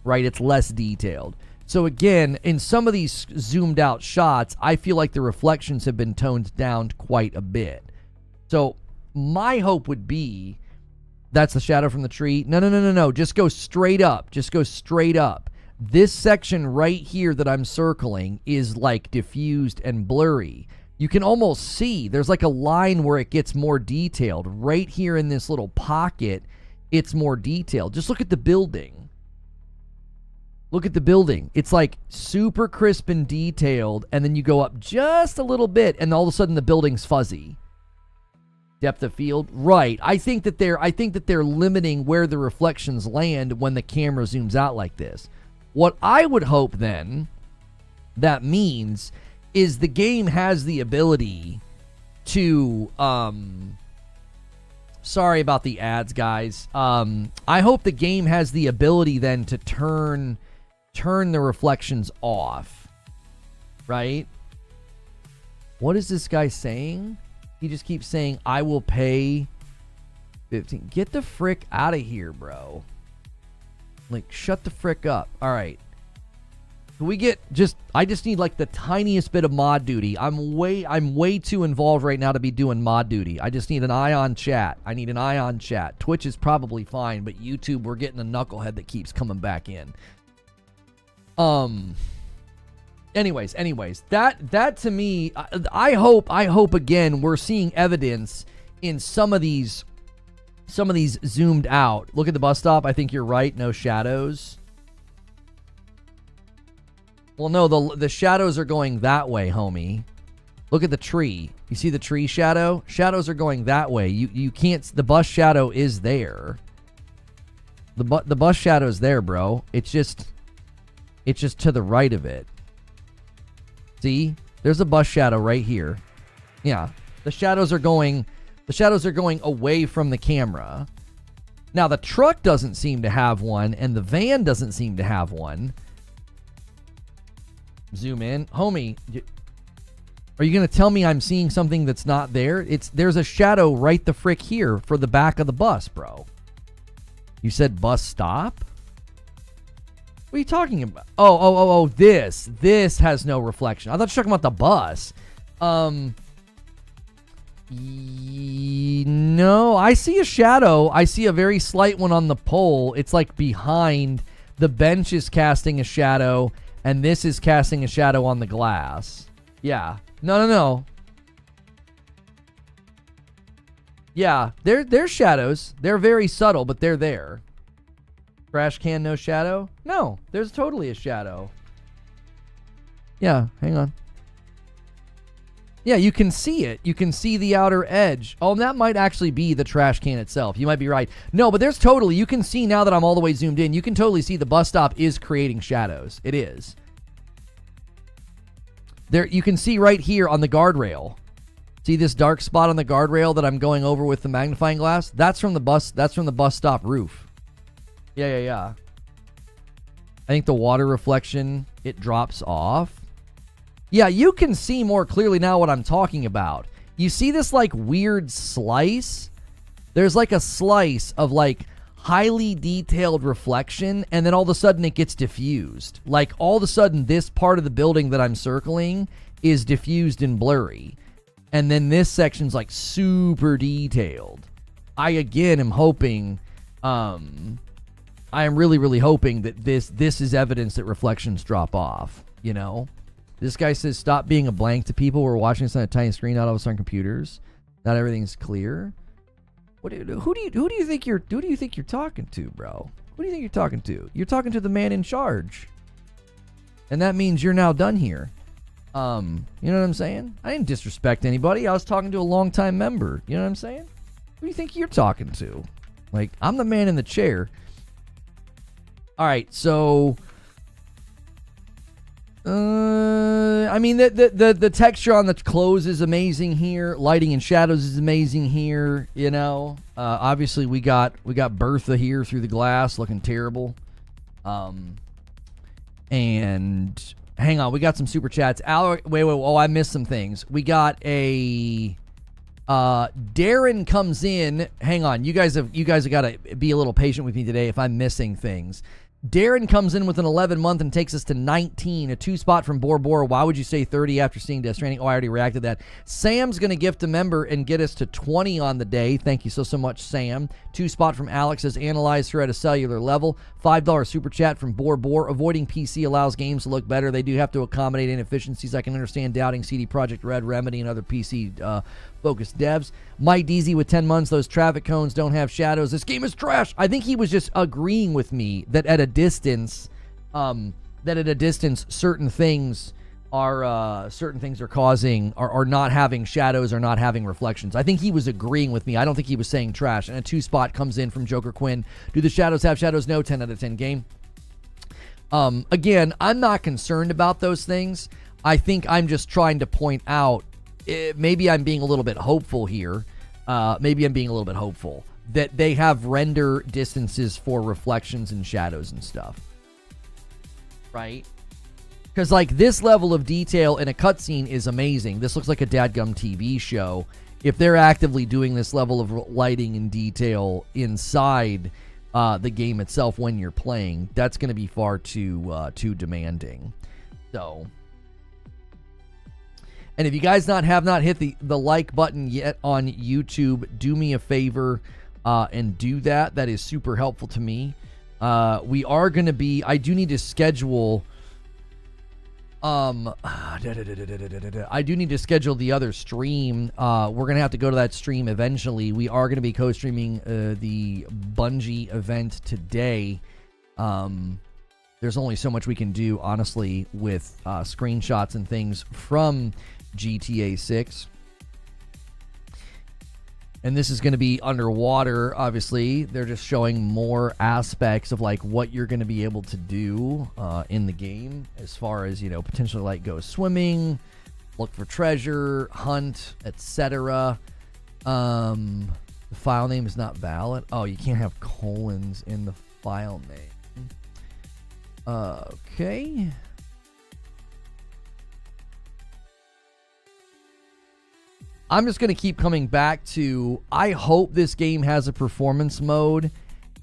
right? It's less detailed. So again, in some of these zoomed out shots, I feel like the reflections have been toned down quite a bit. So my hope would be that's the shadow from the tree. No. Just go straight up. Just go straight up. This section right here that I'm circling is like diffused and blurry. You can almost see there's like a line where it gets more detailed. Right here in this little pocket, it's more detailed. Just look at the building. Look at the building. It's like super crisp and detailed, and then you go up just a little bit, and all of a sudden the building's fuzzy. Depth of field, right? I think that they're limiting where the reflections land when the camera zooms out like this. What I would hope then that means is the game has the ability to sorry about the ads, guys. I hope the game has the ability then to turn the reflections off, right? What is this guy saying? He just keeps saying, I will pay 15. Get the frick out of here, bro. Like, shut the frick up. All right. Can we get I just need like the tiniest bit of mod duty. I'm way too involved right now to be doing mod duty. I just need an eye on chat. I need an eye on chat. Twitch is probably fine, but YouTube, we're getting a knucklehead that keeps coming back in. Anyways, that to me, I hope again we're seeing evidence in some of these zoomed out. Look at the bus stop. I think you're right. No shadows. Well, no, the shadows are going that way, homie. Look at the tree. You see the tree shadow? Shadows are going that way. You can't. The bus shadow is there. The bus shadow's there, bro. It's just to the right of it. See? There's a bus shadow right here. Yeah. The shadows are going away from the camera. Now the truck doesn't seem to have one, and the van doesn't seem to have one. Zoom in. Homie, are you going to tell me I'm seeing something that's not there? There's a shadow right the frick here for the back of the bus, bro. You said bus stop? What are you talking about? Oh, this. This has no reflection. I thought you were talking about the bus. No, I see a shadow. I see a very slight one on the pole. It's like behind. The bench is casting a shadow, and this is casting a shadow on the glass. Yeah. No. Yeah, they're shadows. They're very subtle, but they're there. Trash can, no shadow? No, there's totally a shadow. Yeah, hang on. Yeah, you can see it. You can see the outer edge. Oh, and that might actually be the trash can itself. You might be right. No, but there's totally, you can see now that I'm all the way zoomed in, you can totally see the bus stop is creating shadows. It is. There, you can see right here on the guardrail. See this dark spot on the guardrail that I'm going over with the magnifying glass? That's from the bus stop roof. Yeah. I think the water reflection, it drops off. Yeah, you can see more clearly now what I'm talking about. You see this like weird slice? There's like a slice of like highly detailed reflection, and then all of a sudden it gets diffused. Like all of a sudden this part of the building that I'm circling is diffused and blurry. And then this section's like super detailed. I again am hoping, I am really, really hoping that this is evidence that reflections drop off, you know? This guy says, stop being a blank to people. We're watching this on a tiny screen, not all of us on computers. Not everything's clear. Who do you think you're talking to, bro? Who do you think you're talking to? You're talking to the man in charge. And that means you're now done here. You know what I'm saying? I didn't disrespect anybody. I was talking to a longtime member. You know what I'm saying? Who do you think you're talking to? Like, I'm the man in the chair. All right, so I mean the texture on the clothes is amazing here. Lighting and shadows is amazing here, you know. Obviously we got Bertha here through the glass looking terrible. And hang on, we got some super chats. Wait, oh, I missed some things. We got a Darren comes in. Hang on, you guys have got to be a little patient with me today if I'm missing things. Darren comes in with an 11 month and takes us to 19. A 2 spot from Bor Bor. Why would you say 30 after seeing Death Stranding? Oh, I already reacted to that. Sam's going to gift a member and get us to 20 on the day. Thank you so much, Sam. 2 spot from Alex says, analyze her at a cellular level. $5 super chat from Bor Bor. Avoiding PC allows games to look better. They do have to accommodate inefficiencies. I can understand doubting CD Projekt Red, Remedy, and other PC focused devs. Mike Deasy with 10 months. Those traffic cones don't have shadows. This game is trash. I think he was just agreeing with me that at a distance, certain things are not having shadows or not having reflections. I think he was agreeing with me. I don't think he was saying trash. And a 2 spot comes in from Joker Quinn. Do the shadows have shadows? No. 10 out of 10 game. Again, I'm not concerned about those things. I think I'm just trying to point out, maybe I'm being a little bit hopeful here. Maybe I'm being a little bit hopeful that they have render distances for reflections and shadows and stuff. Right? Because, like, this level of detail in a cutscene is amazing. This looks like a dadgum TV show. If they're actively doing this level of lighting and detail inside the game itself when you're playing, that's going to be far too demanding. So, and if you guys have not hit the like button yet on YouTube, do me a favor and do that. That is super helpful to me. We are going to be, I do need to schedule, I do need to schedule the other stream. We're going to have to go to that stream eventually. We are going to be co-streaming the Bungie event today. There's only so much we can do, honestly, with screenshots and things from GTA 6. And this is going to be underwater, obviously. They're just showing more aspects of like what you're going to be able to do in the game as far as, you know, potentially like go swimming, look for treasure, hunt, etc. The file name is not valid. Oh, you can't have colons in the file name. Okay. I'm just going to keep coming back to, I hope this game has a performance mode.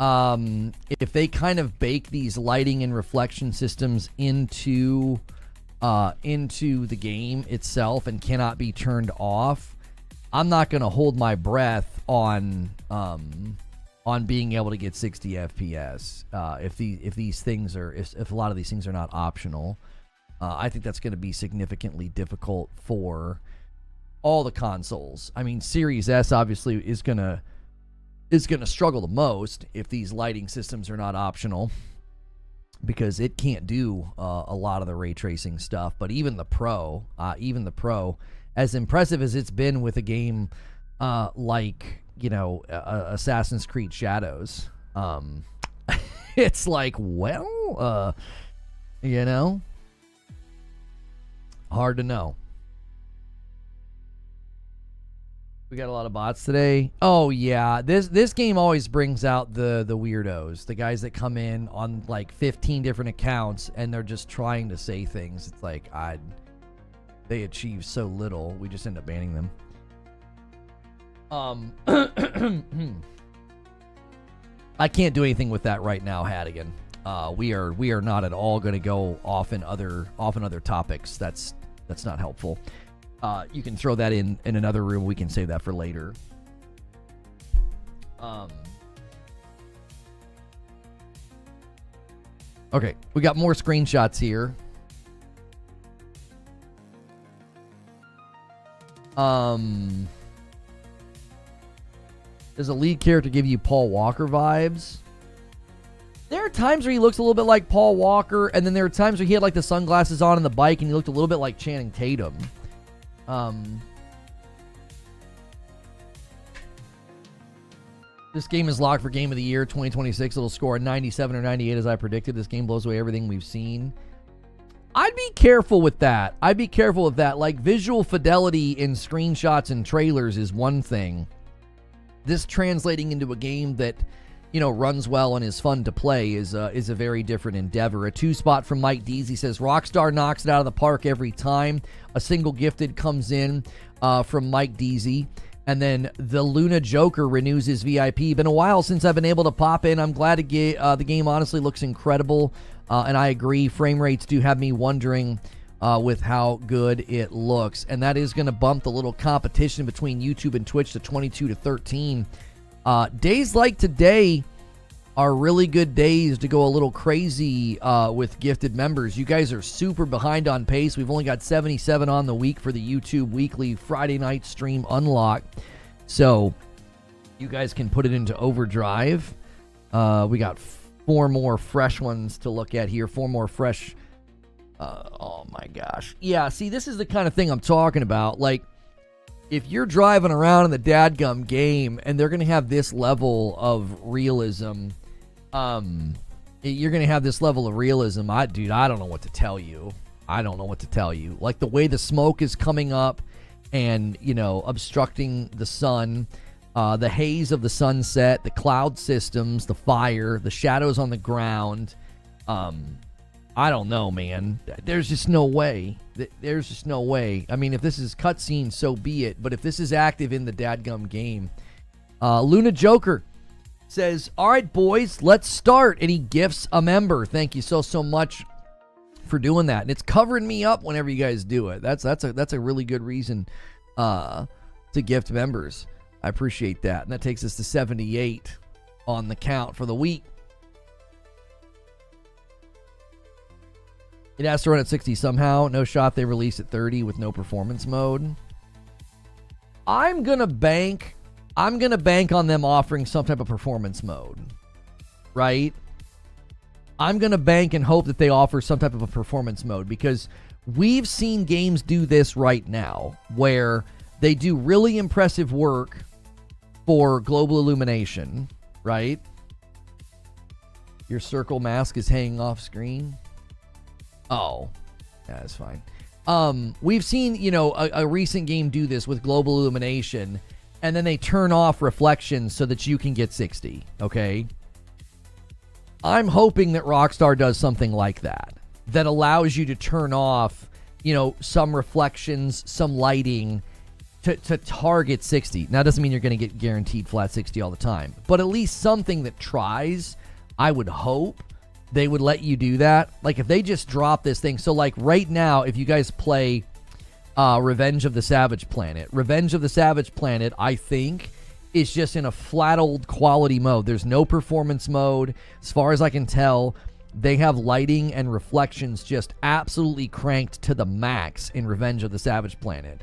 If they kind of bake these lighting and reflection systems into the game itself and cannot be turned off, I'm not going to hold my breath on being able to get 60 FPS. If a lot of these things are not optional, I think that's going to be significantly difficult for all the consoles. I mean, Series S obviously is gonna struggle the most if these lighting systems are not optional, because it can't do a lot of the ray tracing stuff. But even the Pro, as impressive as it's been with a game like, you know, Assassin's Creed Shadows, it's like, well, you know, hard to know. We got a lot of bots today. Oh yeah, this game always brings out the weirdos, the guys that come in on like 15 different accounts and they're just trying to say things. It's like they achieve so little, we just end up banning them. I can't do anything with that right now, Hadigan. We are not at all going to go off in other topics. That's not helpful. You can throw that in another room. We can save that for later. Okay, we got more screenshots here. Does a lead character give you Paul Walker vibes? There are times where he looks a little bit like Paul Walker, and then there are times where he had like the sunglasses on and the bike, and he looked a little bit like Channing Tatum. This game is locked for Game of the Year 2026. It'll score a 97 or 98 as I predicted. This game blows away everything we've seen. I'd be careful with that. Like, visual fidelity in screenshots and trailers is one thing. This translating into a game that, you know, runs well and is fun to play is a very different endeavor. A 2-spot from Mike Deasy says, Rockstar knocks it out of the park every time. A single gifted comes in from Mike Deasy. And then the Luna Joker renews his VIP. Been a while since I've been able to pop in. I'm glad to get the game honestly looks incredible. And I agree, frame rates do have me wondering with how good it looks. And that is going to bump the little competition between YouTube and Twitch to 22 to 13. Days like today are really good days to go a little crazy with gifted members. You guys are super behind on pace. We've only got 77 on the week for the YouTube weekly Friday night stream unlock. So you guys can put it into overdrive. We got 4 more fresh ones to look at here. 4 more fresh. Oh my gosh. Yeah, see, this is the kind of thing I'm talking about. Like, if you're driving around in the dadgum game and they're going to have this level of realism, you're going to have this level of realism. Dude, I don't know what to tell you. Like, the way the smoke is coming up and, you know, obstructing the sun, the haze of the sunset, the cloud systems, the fire, the shadows on the ground. I don't know, man. There's just no way. I mean, if this is cutscene, so be it. But if this is active in the dadgum game, Luna Joker says, "All right, boys, let's start." And he gifts a member. Thank you so much for doing that. And it's covering me up whenever you guys do it. That's a really good reason to gift members. I appreciate that. And that takes us to 78 on the count for the week. It has to run at 60 somehow. No shot they release at 30 with no performance mode. I'm gonna bank on them offering some type of performance mode, right? I'm gonna bank and hope that they offer some type of a performance mode, because we've seen games do this right now, where they do really impressive work for global illumination, right? Your circle mask is hanging off screen. Oh, yeah, that's fine. We've seen, you know, a recent game do this with global illumination, and then they turn off reflections so that you can get 60, okay? I'm hoping that Rockstar does something like that allows you to turn off, you know, some reflections, some lighting to target 60. Now, it doesn't mean you're going to get guaranteed flat 60 all the time, but at least something that tries. I would hope they would let you do that. Like, if they just drop this thing. So, like, right now, if you guys play Revenge of the Savage Planet, I think, is just in a flat old quality mode. There's no performance mode. As far as I can tell, they have lighting and reflections just absolutely cranked to the max in Revenge of the Savage Planet.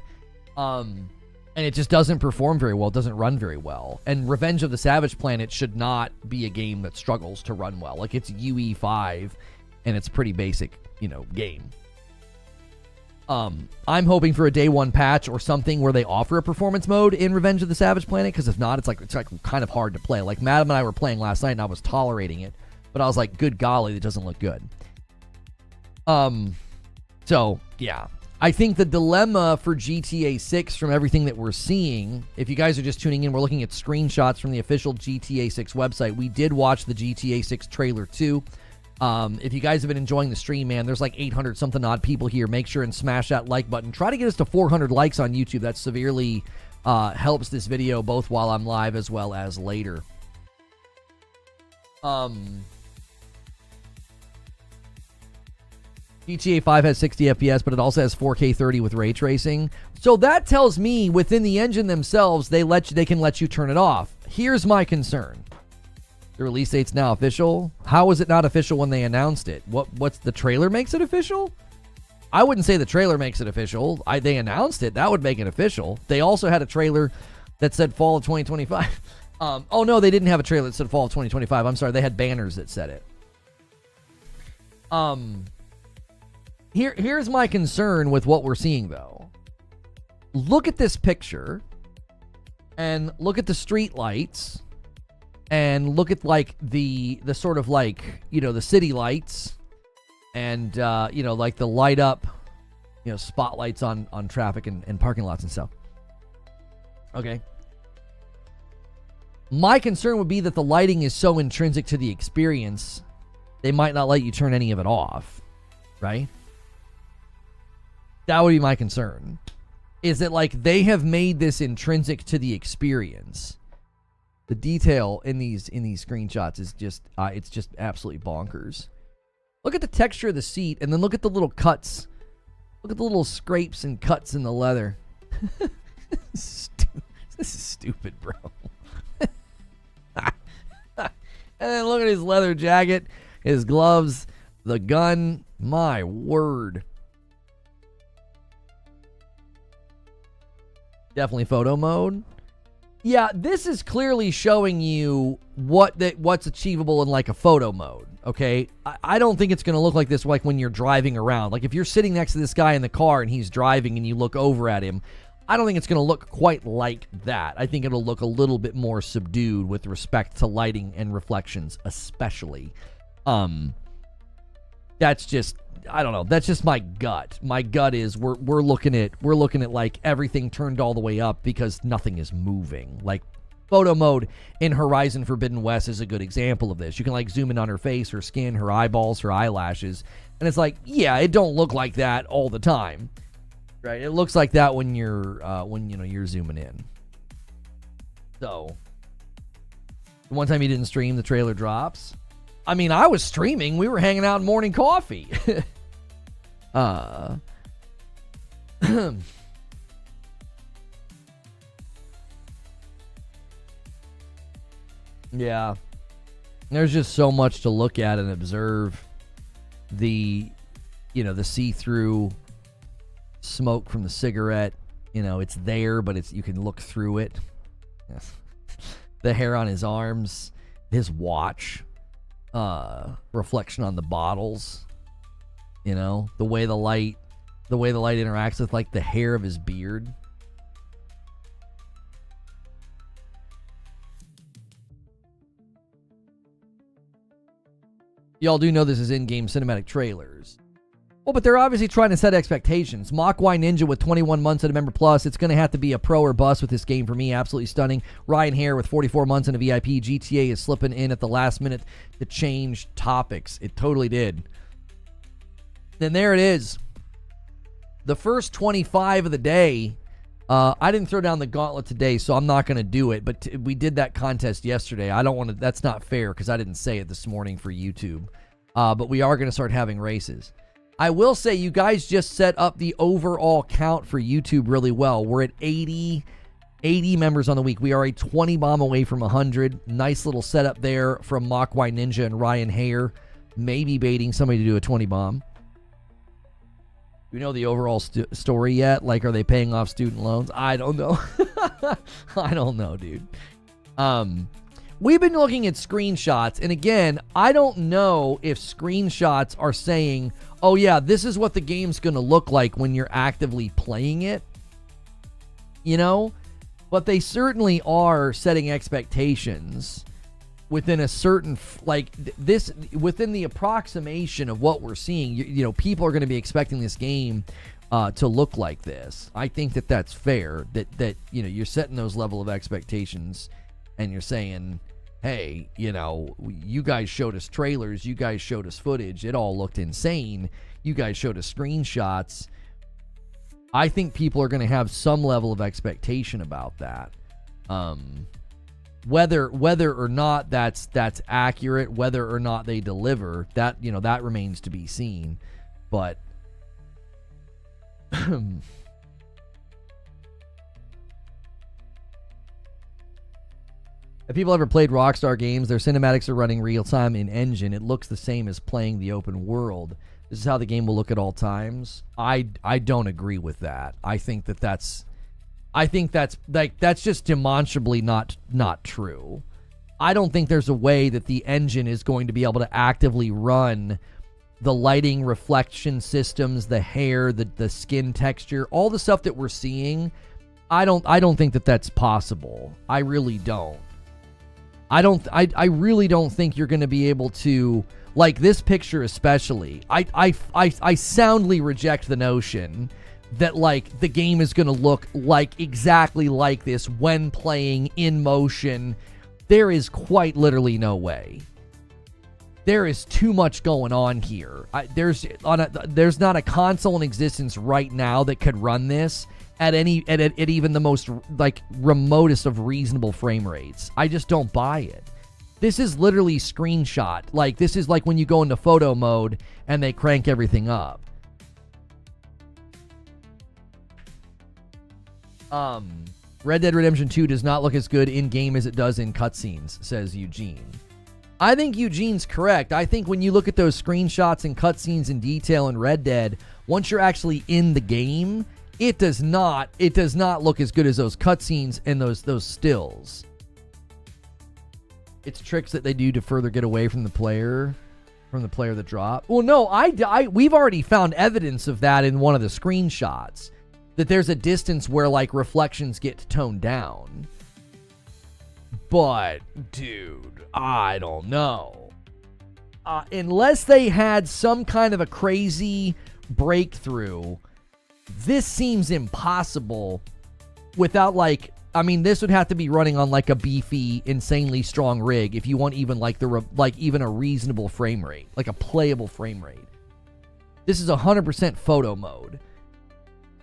And it just doesn't perform very well. It doesn't run very well. And Revenge of the Savage Planet should not be a game that struggles to run well. Like, it's UE5, and it's a pretty basic, you know, game. I'm hoping for a day one patch or something where they offer a performance mode in Revenge of the Savage Planet, because if not, it's like kind of hard to play. Like, Madam and I were playing last night, and I was tolerating it, but I was like, good golly, it doesn't look good. So, yeah. I think the dilemma for GTA 6 from everything that we're seeing, if you guys are just tuning in, we're looking at screenshots from the official GTA 6 website. We did watch the GTA 6 trailer too. If you guys have been enjoying the stream, man, there's like 800 something odd people here. Make sure and smash that like button. Try to get us to 400 likes on YouTube. That severely helps this video both while I'm live as well as later. GTA 5 has 60 FPS, but it also has 4K 30 with ray tracing. So that tells me within the engine themselves, they can let you turn it off. Here's my concern. The release date's now official. How was it not official when they announced it? What's the trailer makes it official? I wouldn't say the trailer makes it official. They announced it. That would make it official. They also had a trailer that said fall of 2025. Oh, no, they didn't have a trailer that said fall of 2025. I'm sorry. They had banners that said it. Here's my concern with what we're seeing, though. Look at this picture, and look at the street lights, and look at, like, the sort of, like, you know, the city lights, and, you know, like the light up, you know, spotlights on traffic and parking lots and stuff. Okay. My concern would be that the lighting is so intrinsic to the experience, they might not let you turn any of it off, right? That would be my concern. Is that, like, they have made this intrinsic to the experience. The detail in these screenshots is just it's just absolutely bonkers. Look at the texture of the seat, and then look at the little cuts. Look at the little scrapes and cuts in the leather. This is stupid, bro. And then look at his leather jacket, his gloves, the gun. My word. Definitely photo mode. Yeah, this is clearly showing you what's achievable in, like, a photo mode, okay? I don't think it's going to look like this, like, when you're driving around. Like, if you're sitting next to this guy in the car and he's driving and you look over at him, I don't think it's going to look quite like that. I think it'll look a little bit more subdued with respect to lighting and reflections, especially. That's just, I don't know. That's just my gut. My gut is we're looking at like everything turned all the way up because nothing is moving. Like, photo mode in Horizon Forbidden West is a good example of this. You can, like, zoom in on her face, her skin, her eyeballs, her eyelashes, and it's like, yeah, it don't look like that all the time, right? It looks like that when you're you're zooming in. So, the one time you didn't stream, the trailer drops. I mean, I was streaming. We were hanging out in morning coffee. Yeah. There's just so much to look at and observe. The see-through smoke from the cigarette. You know, it's there, but you can look through it. The hair on his arms, his watch. Reflection on the bottles, you know, the way the light interacts with, like, the hair of his beard. Y'all do know this is in-game cinematic trailers. Well, but they're obviously trying to set expectations. Mach-Y Ninja with 21 months at a member plus. It's going to have to be a pro or bust with this game for me. Absolutely stunning. Ryan Hare with 44 months in a VIP. GTA is slipping in at the last minute to change topics. It totally did. Then there it is. The first 25 of the day. I didn't throw down the gauntlet today, so I'm not going to do it. But we did that contest yesterday. I don't want to. That's not fair because I didn't say it this morning for YouTube. But we are going to start having races. I will say you guys just set up the overall count for YouTube really well. We're at 80 members on the week. We are a 20 bomb away from 100. Nice little setup there from Mach-Y Ninja and Ryan Hare. Maybe baiting somebody to do a 20 bomb. Do you know the overall story yet? Like, are they paying off student loans? I don't know. I don't know, dude. We've been looking at screenshots, and again, I don't know if screenshots are saying, oh yeah, this is what the game's going to look like when you're actively playing it. You know? But they certainly are setting expectations within a certain, like, this, within the approximation of what we're seeing. You know, people are going to be expecting this game to look like this. I think that that's fair, that you know, you're setting those level of expectations, and you're saying, hey, you know, you guys showed us trailers, you guys showed us footage, it all looked insane, you guys showed us screenshots. I think people are going to have some level of expectation about that. Whether or not that's accurate, whether or not they deliver, that, you know, that remains to be seen. But if people ever played Rockstar Games, their cinematics are running real-time in engine. It looks the same as playing the open world. This is how the game will look at all times. I don't agree with that. I think that's just demonstrably not true. I don't think there's a way that the engine is going to be able to actively run the lighting, reflection systems, the hair, the skin texture, all the stuff that we're seeing. I don't think that that's possible. I really don't. I really don't think you're going to be able to, like this picture especially. I soundly reject the notion that, like, the game is going to look like exactly like this when playing in motion. There is quite literally no way. There is too much going on here. There's not a console in existence right now that could run this at even the most, like, remotest of reasonable frame rates. I just don't buy it. This is literally screenshot. Like, this is like when you go into photo mode and they crank everything up. Red Dead Redemption 2 does not look as good in-game as it does in cutscenes, says Eugene. I think Eugene's correct. I think when you look at those screenshots and cutscenes in detail in Red Dead, once you're actually in the game, it does not look as good as those cutscenes and those stills. It's tricks that they do to further get away from the player that dropped. Well, no, we've already found evidence of that in one of the screenshots, that there's a distance where, like, reflections get toned down. But, dude, I don't know. Unless they had some kind of a crazy breakthrough, this seems impossible without, like, I mean, this would have to be running on, like, a beefy, insanely strong rig if you want even, like, even a reasonable frame rate, like a playable frame rate. This is 100% photo mode.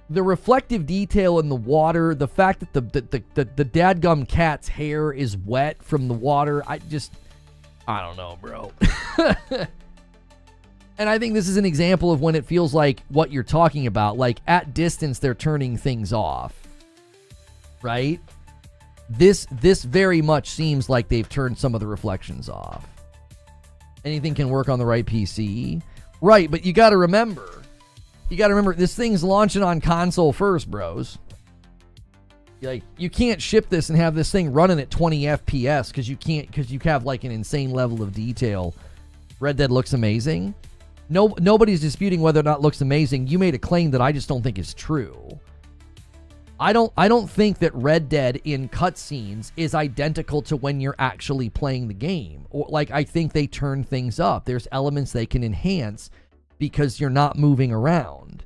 The reflective detail in the water, the fact that the dadgum cat's hair is wet from the water, I don't know, bro. And I think this is an example of when it feels like what you're talking about. Like, at distance, they're turning things off. Right? This very much seems like they've turned some of the reflections off. Anything can work on the right PC. Right, but you got to remember, this thing's launching on console first, bros. Like, you can't ship this and have this thing running at 20 FPS because you have, like, an insane level of detail. Red Dead looks amazing. Nobody's disputing whether or not it looks amazing. You made a claim that I just don't think is true. I don't think that Red Dead in cutscenes is identical to when you're actually playing the game. Or like, I think they turn things up. There's elements they can enhance because you're not moving around.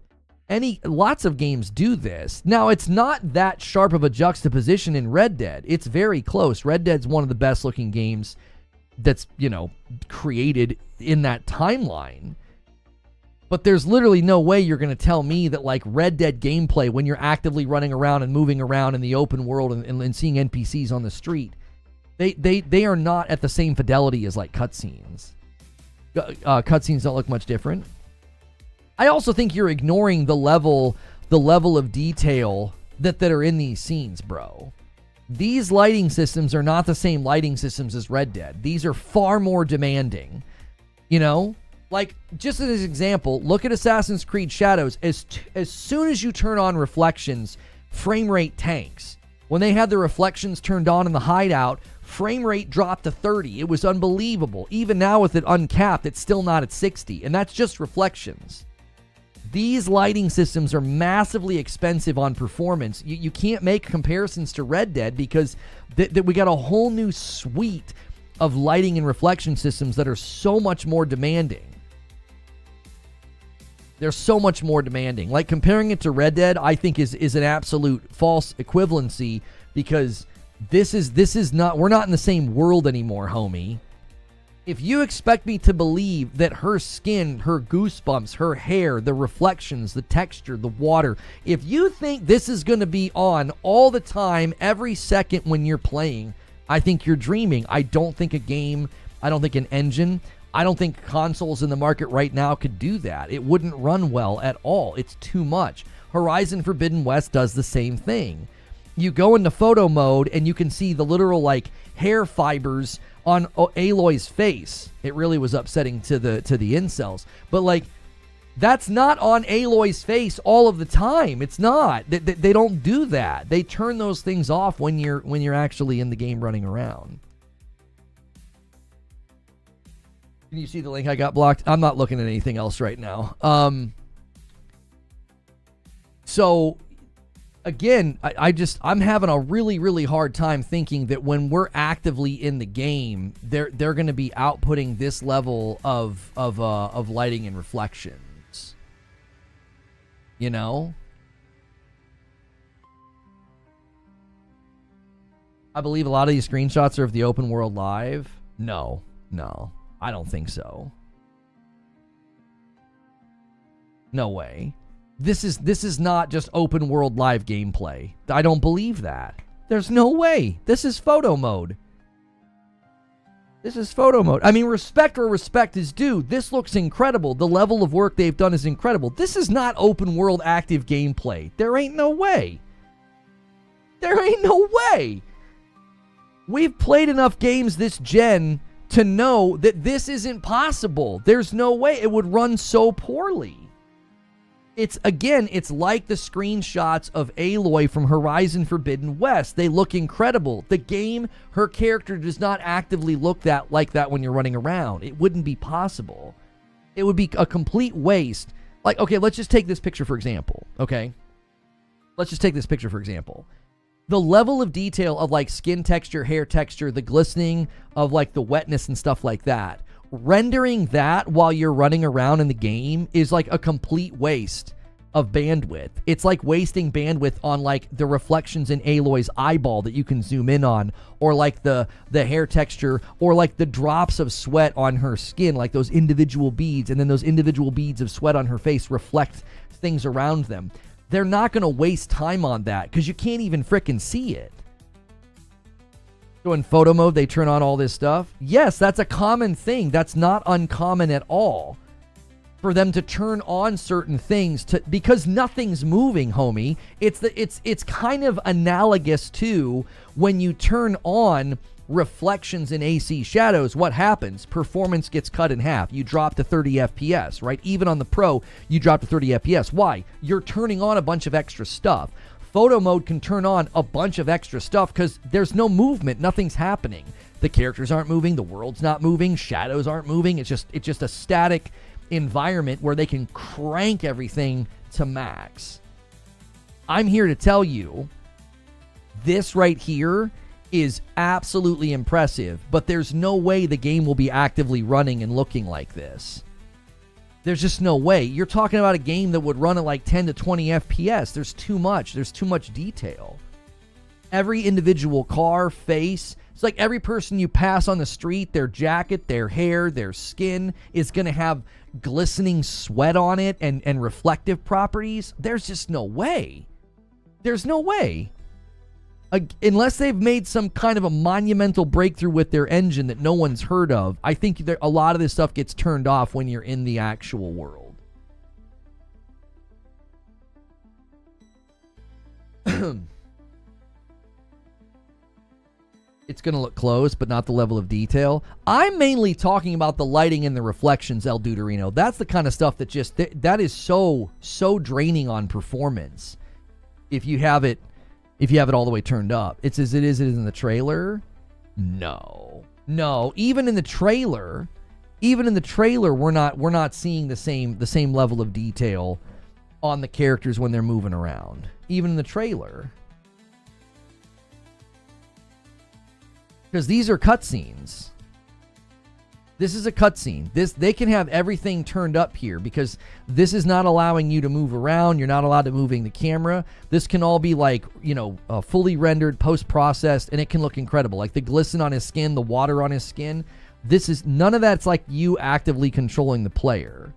Lots of games do this. Now, it's not that sharp of a juxtaposition in Red Dead. It's very close. Red Dead's one of the best looking games that's, created in that timeline. But there's literally no way you're going to tell me that, like, Red Dead gameplay, when you're actively running around and moving around in the open world and seeing NPCs on the street, they are not at the same fidelity as, like, cutscenes. Cutscenes don't look much different. I also think you're ignoring the level of detail that are in these scenes, bro. These lighting systems are not the same lighting systems as Red Dead. These are far more demanding, Like, just as an example, look at Assassin's Creed Shadows. As soon as you turn on reflections, frame rate tanks. When they had the reflections turned on in the hideout, frame rate dropped to 30. It was unbelievable. Even now with it uncapped, it's still not at 60. And that's just reflections. These lighting systems are massively expensive on performance. You can't make comparisons to Red Dead because we got a whole new suite of lighting and reflection systems that are so much more demanding. They're so much more demanding. Like, comparing it to Red Dead, I think is an absolute false equivalency because this is not, we're not in the same world anymore, homie. If you expect me to believe that her skin, her goosebumps, her hair, the reflections, the texture, the water, if you think this is going to be on all the time, every second when you're playing, I think you're dreaming. I don't think an engine, I don't think consoles in the market right now could do that. It wouldn't run well at all. It's too much. Horizon Forbidden West does the same thing. You go into photo mode and you can see the literal, like, hair fibers on Aloy's face. It really was upsetting to the incels. But, like, that's not on Aloy's face all of the time. It's not. They don't do that. They turn those things off when you're actually in the game running around. Can you see the link I got blocked? I'm not looking at anything else right now. So, again, I'm having a really, really hard time thinking that when we're actively in the game, they're going to be outputting this level of lighting and reflections. I believe a lot of these screenshots are of the open world live. No. I don't think so. No way. This is not just open world live gameplay. I don't believe that. There's no way. This is photo mode. I mean, respect where respect is due. This looks incredible. The level of work they've done is incredible. This is not open world active gameplay. There ain't no way. We've played enough games this gen to know that this isn't possible. There's no way it would run so poorly. It's like the screenshots of Aloy from Horizon Forbidden West. They look incredible. The game, her character does not actively look like that when you're running around. It wouldn't be possible. It would be a complete waste. Like, okay, let's just take this picture for example, okay? The level of detail of, like, skin texture, hair texture, the glistening of, like, the wetness and stuff like that. Rendering that while you're running around in the game is like a complete waste of bandwidth. It's like wasting bandwidth on, like, the reflections in Aloy's eyeball that you can zoom in on, or like the hair texture, or like the drops of sweat on her skin, like those individual beads, and then those individual beads of sweat on her face reflect things around them. They're not going to waste time on that because you can't even frickin' see it. So in photo mode, they turn on all this stuff. Yes, that's a common thing. That's not uncommon at all for them to turn on certain things because nothing's moving, homie. It's kind of analogous to when you turn on reflections in AC Shadows. What happens? Performance gets cut in half. You drop to 30 FPS, right? Even on the Pro, you drop to 30 FPS. Why? You're turning on a bunch of extra stuff. Photo mode can turn on a bunch of extra stuff because there's no movement. Nothing's happening. The characters aren't moving. The world's not moving. Shadows aren't moving. It's just a static environment where they can crank everything to max. I'm here to tell you, this right here is absolutely impressive, but there's no way the game will be actively running and looking like this. There's just no way. You're talking about a game that would run at like 10 to 20 FPS. There's too much. There's too much detail. Every individual car, face, it's like every person you pass on the street, their jacket, their hair, their skin is going to have glistening sweat on it and reflective properties. There's just no way. There's no way. Unless they've made some kind of a monumental breakthrough with their engine that no one's heard of, I think a lot of this stuff gets turned off when you're in the actual world. It's going to look close, but not the level of detail. I'm mainly talking about the lighting and the reflections, El Duderino. That's the kind of stuff that just, that is so draining on performance. If you have it all the way turned up. It's as it is in the trailer. No. Even in the trailer, we're not seeing the same level of detail on the characters when they're moving around. Even in the trailer. Because these are cutscenes. This is a cutscene. They can have everything turned up here because this is not allowing you to move around. You're not allowed to moving the camera. This can all be like, fully rendered, post-processed, and it can look incredible. Like the glisten on his skin, the water on his skin. None of that's like you actively controlling the player.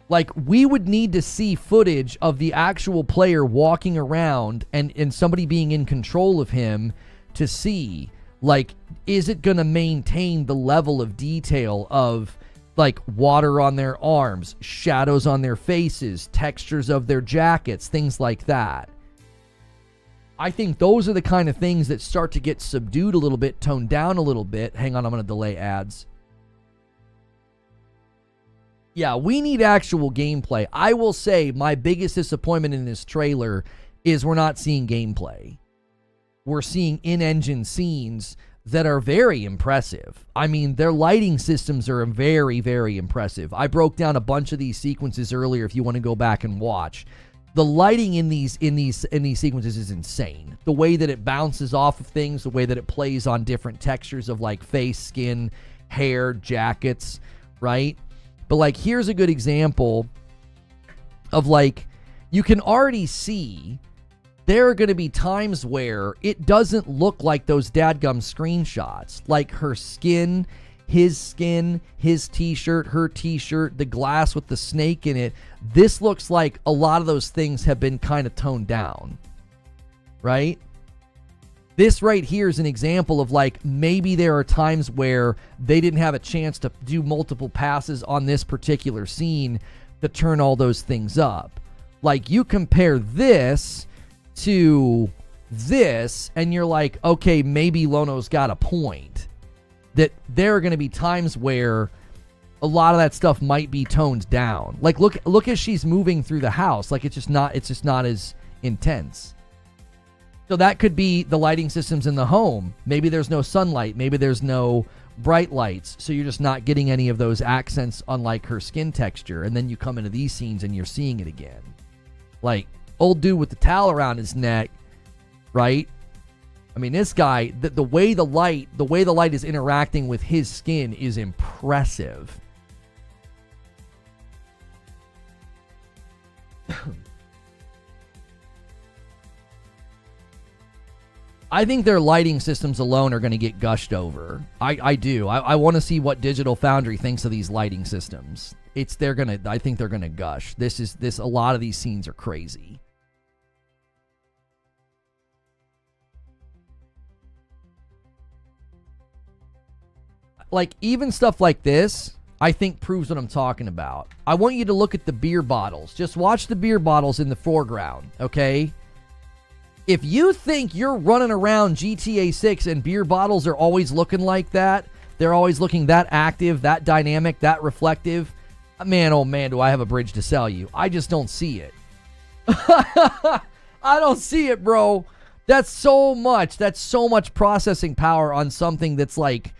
Like, we would need to see footage of the actual player walking around and somebody being in control of him to see, like, is it going to maintain the level of detail of, like, water on their arms, shadows on their faces, textures of their jackets, things like that. I think those are the kind of things that start to get subdued a little bit, toned down a little bit. Hang on, I'm going to delay ads. Yeah, we need actual gameplay. I will say my biggest disappointment in this trailer is we're not seeing gameplay. We're seeing in-engine scenes that are very impressive. I mean, their lighting systems are very, very impressive. I broke down a bunch of these sequences earlier if you want to go back and watch. The lighting in these sequences is insane. The way that it bounces off of things, the way that it plays on different textures of like face, skin, hair, jackets, right? But like, here's a good example of like, you can already see there are going to be times where it doesn't look like those dadgum screenshots. Like her skin, his t-shirt, her t-shirt, the glass with the snake in it. This looks like a lot of those things have been kind of toned down, right? This right here is an example of like, maybe there are times where they didn't have a chance to do multiple passes on this particular scene to turn all those things up. Like, you compare this to this and you're like, okay, maybe Lono's got a point, that there are going to be times where a lot of that stuff might be toned down. Like, look as she's moving through the house. Like, it's just not as intense. So that could be the lighting systems in the home. Maybe there's no sunlight, maybe there's no bright lights, so you're just not getting any of those accents on like her skin texture. And then you come into these scenes and you're seeing it again. Like, old dude with the towel around his neck, right? I mean, this guy, the way the light is interacting with his skin is impressive. I think their lighting systems alone are going to get gushed over. I do. I want to see what Digital Foundry thinks of these lighting systems. I think they're gonna gush. A lot of these scenes are crazy. Like, even stuff like this, I think proves what I'm talking about. I want you to look at the beer bottles. Just watch the beer bottles in the foreground, okay? If you think you're running around GTA 6 and beer bottles are always looking like that, they're always looking that active, that dynamic, that reflective, man, oh man, do I have a bridge to sell you. I just don't see it. I don't see it, bro. That's so much processing power on something that's like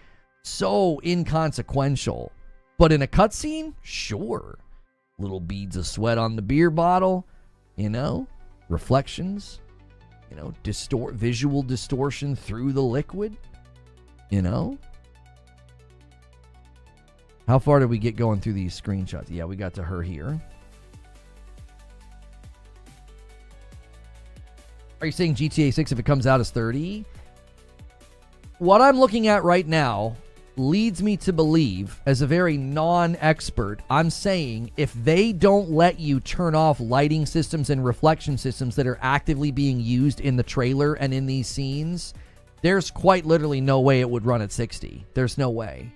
so inconsequential. But in a cutscene, sure. Little beads of sweat on the beer bottle, you know? reflections, visual distortion through the liquid, How far did we get going through these screenshots? Yeah, we got to her here. Are you saying GTA 6 if it comes out is 30? What I'm looking at right now leads me to believe, as a very non-expert, I'm saying if they don't let you turn off lighting systems and reflection systems that are actively being used in the trailer and in these scenes, there's quite literally no way it would run at 60. There's no way.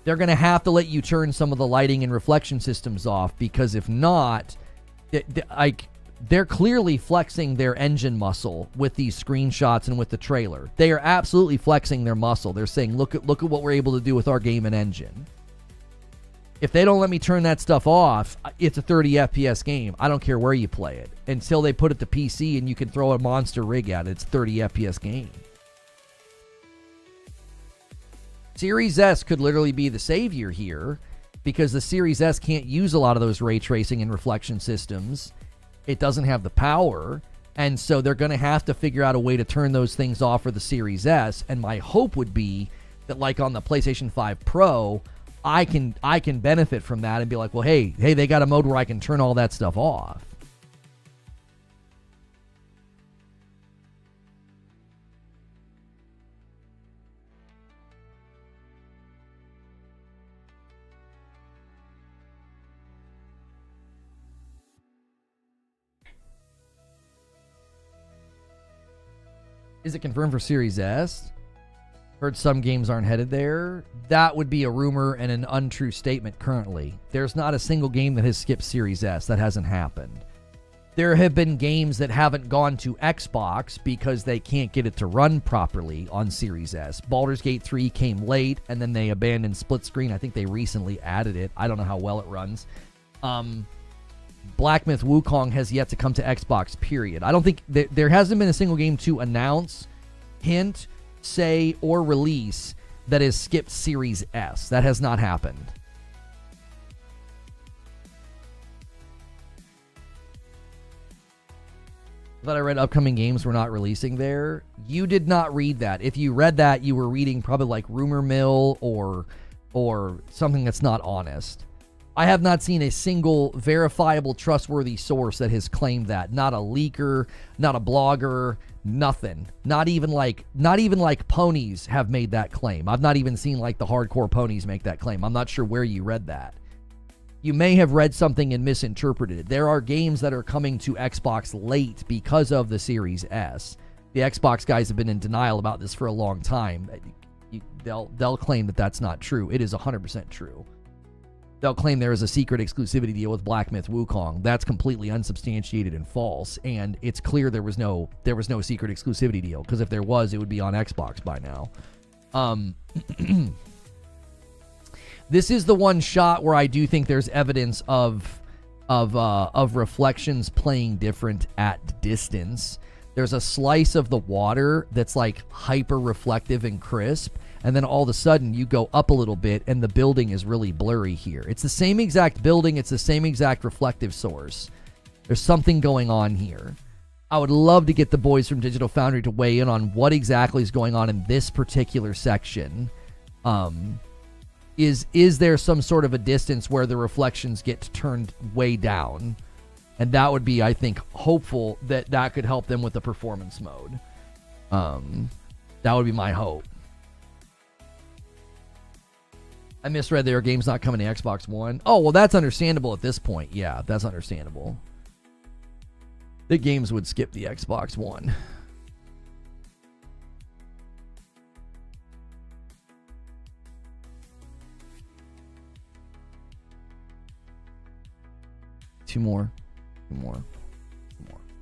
They're going to have to let you turn some of the lighting and reflection systems off, because if not, they're clearly flexing their engine muscle with these screenshots and with the trailer. They are absolutely flexing their muscle. They're saying, look at what we're able to do with our game and engine. If they don't let me turn that stuff off, it's a 30 FPS game. I don't care where you play it. Until they put it to PC and you can throw a monster rig at it, it's a 30 FPS game. Series S could literally be the savior here, because the Series S can't use a lot of those ray tracing and reflection systems. It doesn't have the power, and so they're going to have to figure out a way to turn those things off for the Series S. And my hope would be that, like on the PlayStation 5 Pro, I can benefit from that and be like, well, hey, they got a mode where I can turn all that stuff off. Is it confirmed for Series S? Heard some games aren't headed there. That would be a rumor and an untrue statement currently. There's not a single game that has skipped Series S. That hasn't happened. There have been games that haven't gone to Xbox because they can't get it to run properly on Series S. Baldur's Gate 3 came late, and then they abandoned split screen. I think they recently added it. I don't know how well it runs. Black Myth Wukong has yet to come to Xbox, period. I don't think there hasn't been a single game to announce, hint, say, or release that has skipped Series S. That has not happened. I thought I read upcoming games we're not releasing there. You did not read that. If you read that, you were reading probably like rumor mill or something that's not honest. I have not seen a single verifiable, trustworthy source that has claimed that. Not a leaker, not a blogger, nothing. Not even like ponies have made that claim. I've not even seen like the hardcore ponies make that claim. I'm not sure where you read that. You may have read something and misinterpreted it. There are games that are coming to Xbox late because of the Series S. The Xbox guys have been in denial about this for a long time. They'll claim that that's not true. It is 100% true. They'll claim there is a secret exclusivity deal with Black Myth Wukong. That's completely unsubstantiated and false, and it's clear there was no secret exclusivity deal, because if there was, it would be on Xbox by now. This is the one shot where I do think there's evidence of reflections playing different at distance. There's a slice of the water that's like hyper reflective and crisp, and then all of a sudden you go up a little bit and the building is really blurry here. It's the same exact building. It's the same exact reflective source. There's something going on here. I would love to get the boys from Digital Foundry to weigh in on what exactly is going on in this particular section. Is there some sort of a distance where the reflections get turned way down? And that would be, I think, hopeful that could help them with the performance mode. That would be my hope. I misread there are games not coming to Xbox One. Oh, well, that's understandable at this point. Yeah, that's understandable. The games would skip the Xbox One. Two more.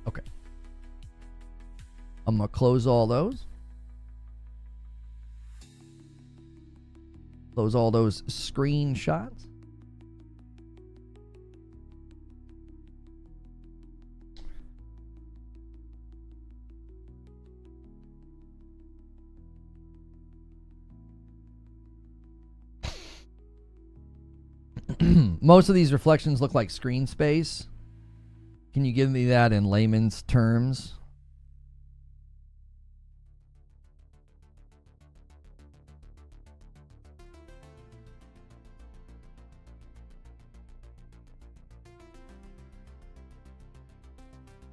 Okay. I'm going to close all those. Close all those screenshots. Most of these reflections look like screen space. Can you give me that in layman's terms?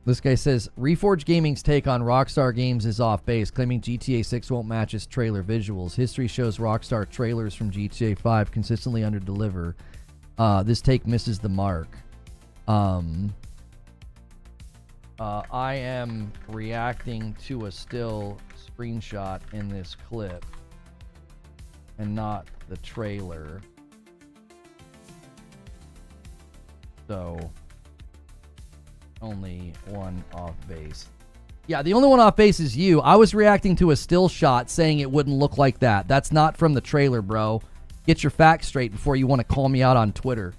This guy says, Reforge Gaming's take on Rockstar Games is off base, claiming GTA 6 won't match its trailer visuals. History shows Rockstar trailers from GTA 5 consistently underdeliver. This take misses the mark. I am reacting to a still screenshot in this clip and not the trailer. So... only one off base. Yeah, the only one off base is you. I was reacting to a still shot saying it wouldn't look like that. That's not from the trailer, bro. Get your facts straight before you want to call me out on Twitter.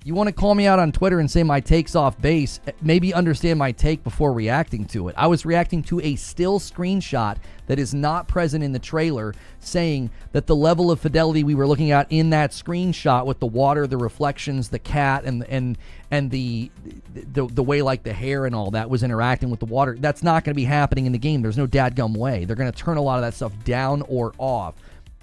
You want to call me out on Twitter and say my take's off base, maybe understand my take before reacting to it. I was reacting to a still screenshot that is not present in the trailer, saying that the level of fidelity we were looking at in that screenshot with the water, the reflections, the cat, and the way like the hair and all that was interacting with the water, that's not going to be happening in the game. There's no dadgum way. They're going to turn a lot of that stuff down or off.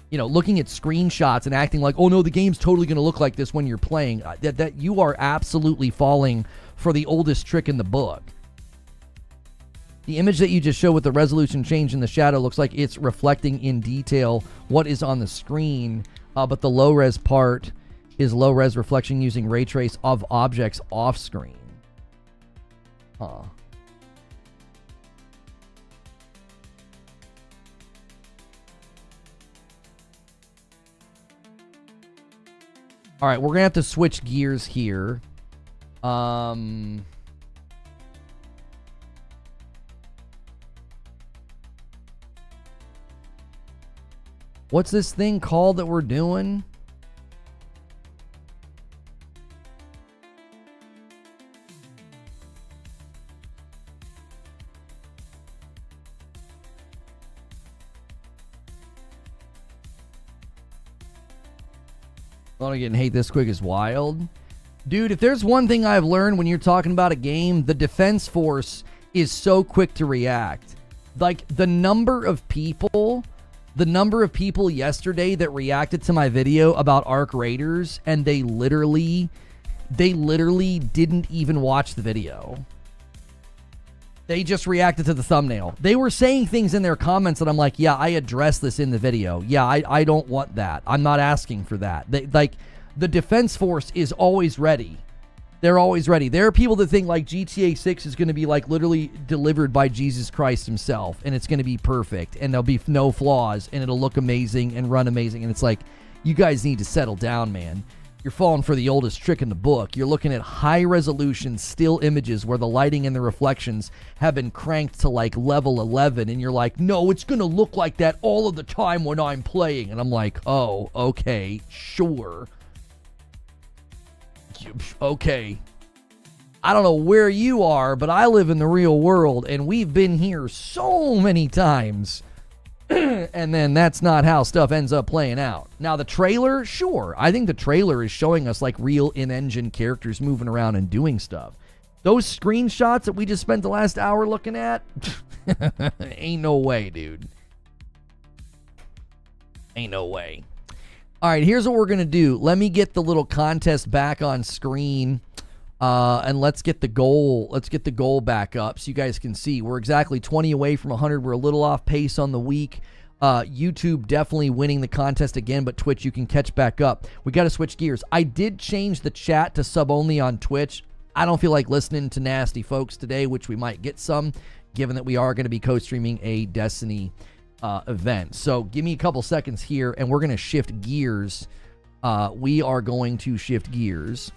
You know, looking at screenshots and acting like, oh no, the game's totally going to look like this when you're playing, that you are absolutely falling for the oldest trick in the book. The image that you just showed with the resolution change in the shadow looks like it's reflecting in detail what is on the screen, but the low-res part is low-res reflection using ray trace of objects off screen. Huh. All right, we're going to have to switch gears here. What's this thing called that we're doing? Getting hate this quick is wild. Dude, if there's one thing I've learned when you're talking about a game, the defense force is so quick to react. Like, the number of people yesterday that reacted to my video about Arc Raiders, and they literally didn't even watch the video. They just reacted to the thumbnail. They were saying things in their comments that I'm like, yeah, I addressed this in the video. Yeah, I don't want that. I'm not asking for that. The defense force is always ready. They're always ready. There are people that think like GTA 6 is going to be like literally delivered by Jesus Christ himself, and it's going to be perfect, and there'll be no flaws, and it'll look amazing and run amazing. And it's like, you guys need to settle down, man. You're falling for the oldest trick in the book. You're looking at high-resolution still images where the lighting and the reflections have been cranked to like level 11, and you're like, no, it's going to look like that all of the time when I'm playing. And I'm like, oh, okay, sure. Okay. I don't know where you are, but I live in the real world, and we've been here so many times. And then that's not how stuff ends up playing out. Now, the trailer, sure. I think the trailer is showing us like real in-engine characters moving around and doing stuff. Those screenshots that we just spent the last hour looking at, ain't no way, dude. Ain't no way. All right, here's what we're going to do. Let me get the little contest back on screen. And let's get the goal. Let's get the goal back up so you guys can see. We're exactly 20 away from 100. We're a little off pace on the week. YouTube definitely winning the contest again, but Twitch, you can catch back up. We got to switch gears. I did change the chat to sub only on Twitch. I don't feel like listening to nasty folks today, which we might get some, given that we are going to be co-streaming a Destiny event. So give me a couple seconds here, and we're going to shift gears. We are going to shift gears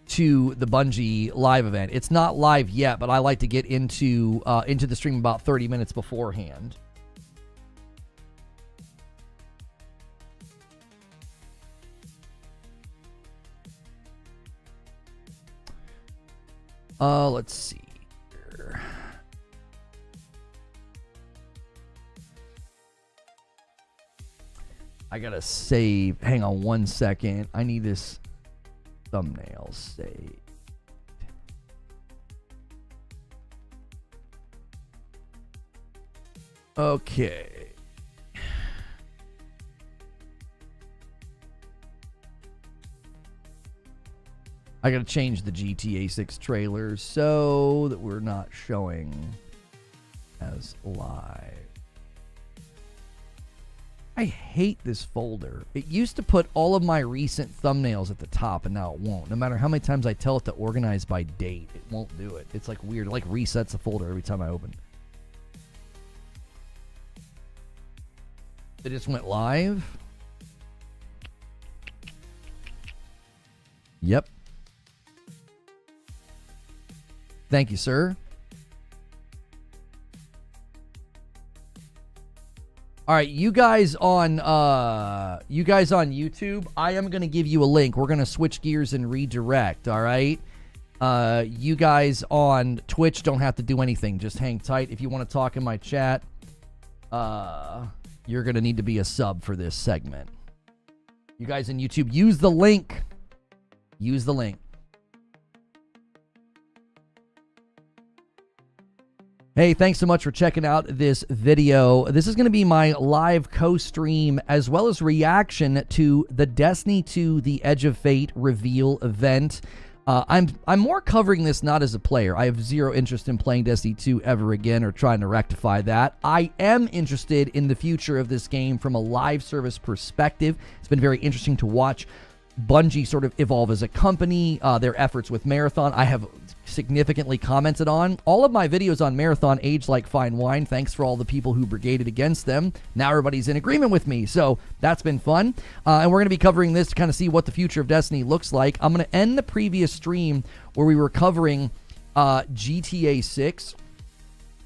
to the Bungie live event. It's not live yet, but I like to get into the stream about 30 minutes beforehand. Let's see here. I gotta save. Hang on one second. I need this thumbnail save. Okay. I gotta change the GTA 6 trailers so that we're not showing as live. I hate this folder. It used to put all of my recent thumbnails at the top, and now it won't. No matter how many times I tell it to organize by date, it won't do it. It's like weird. It like resets the folder every time I open. It just went live. Yep. Thank you, sir. All right, you guys on YouTube, I am going to give you a link. We're going to switch gears and redirect, all right? You guys on Twitch don't have to do anything. Just hang tight. If you want to talk in my chat, you're going to need to be a sub for this segment. You guys on YouTube, use the link. Use the link. Hey, thanks so much for checking out this video. This is going to be my live co-stream as well as reaction to the Destiny 2 The Edge of Fate reveal event. I'm more covering this not as a player. I have zero interest in playing Destiny 2 ever again or trying to rectify that. I am interested in the future of this game from a live service perspective. It's been very interesting to watch Bungie sort of evolve as a company, their efforts with Marathon. I have significantly commented on. All of my videos on Marathon age like fine wine. Thanks for all the people who brigaded against them. Now everybody's in agreement with me, so that's been fun. And we're going to be covering this to kind of see what the future of Destiny looks like. I'm going to end the previous stream where we were covering GTA 6.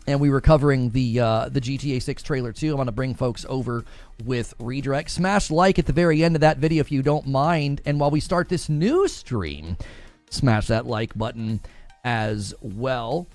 And we were covering the GTA 6 trailer too. I'm going to bring folks over with redirect. Smash like at the very end of that video if you don't mind. And while we start this new stream, smash that like button as well.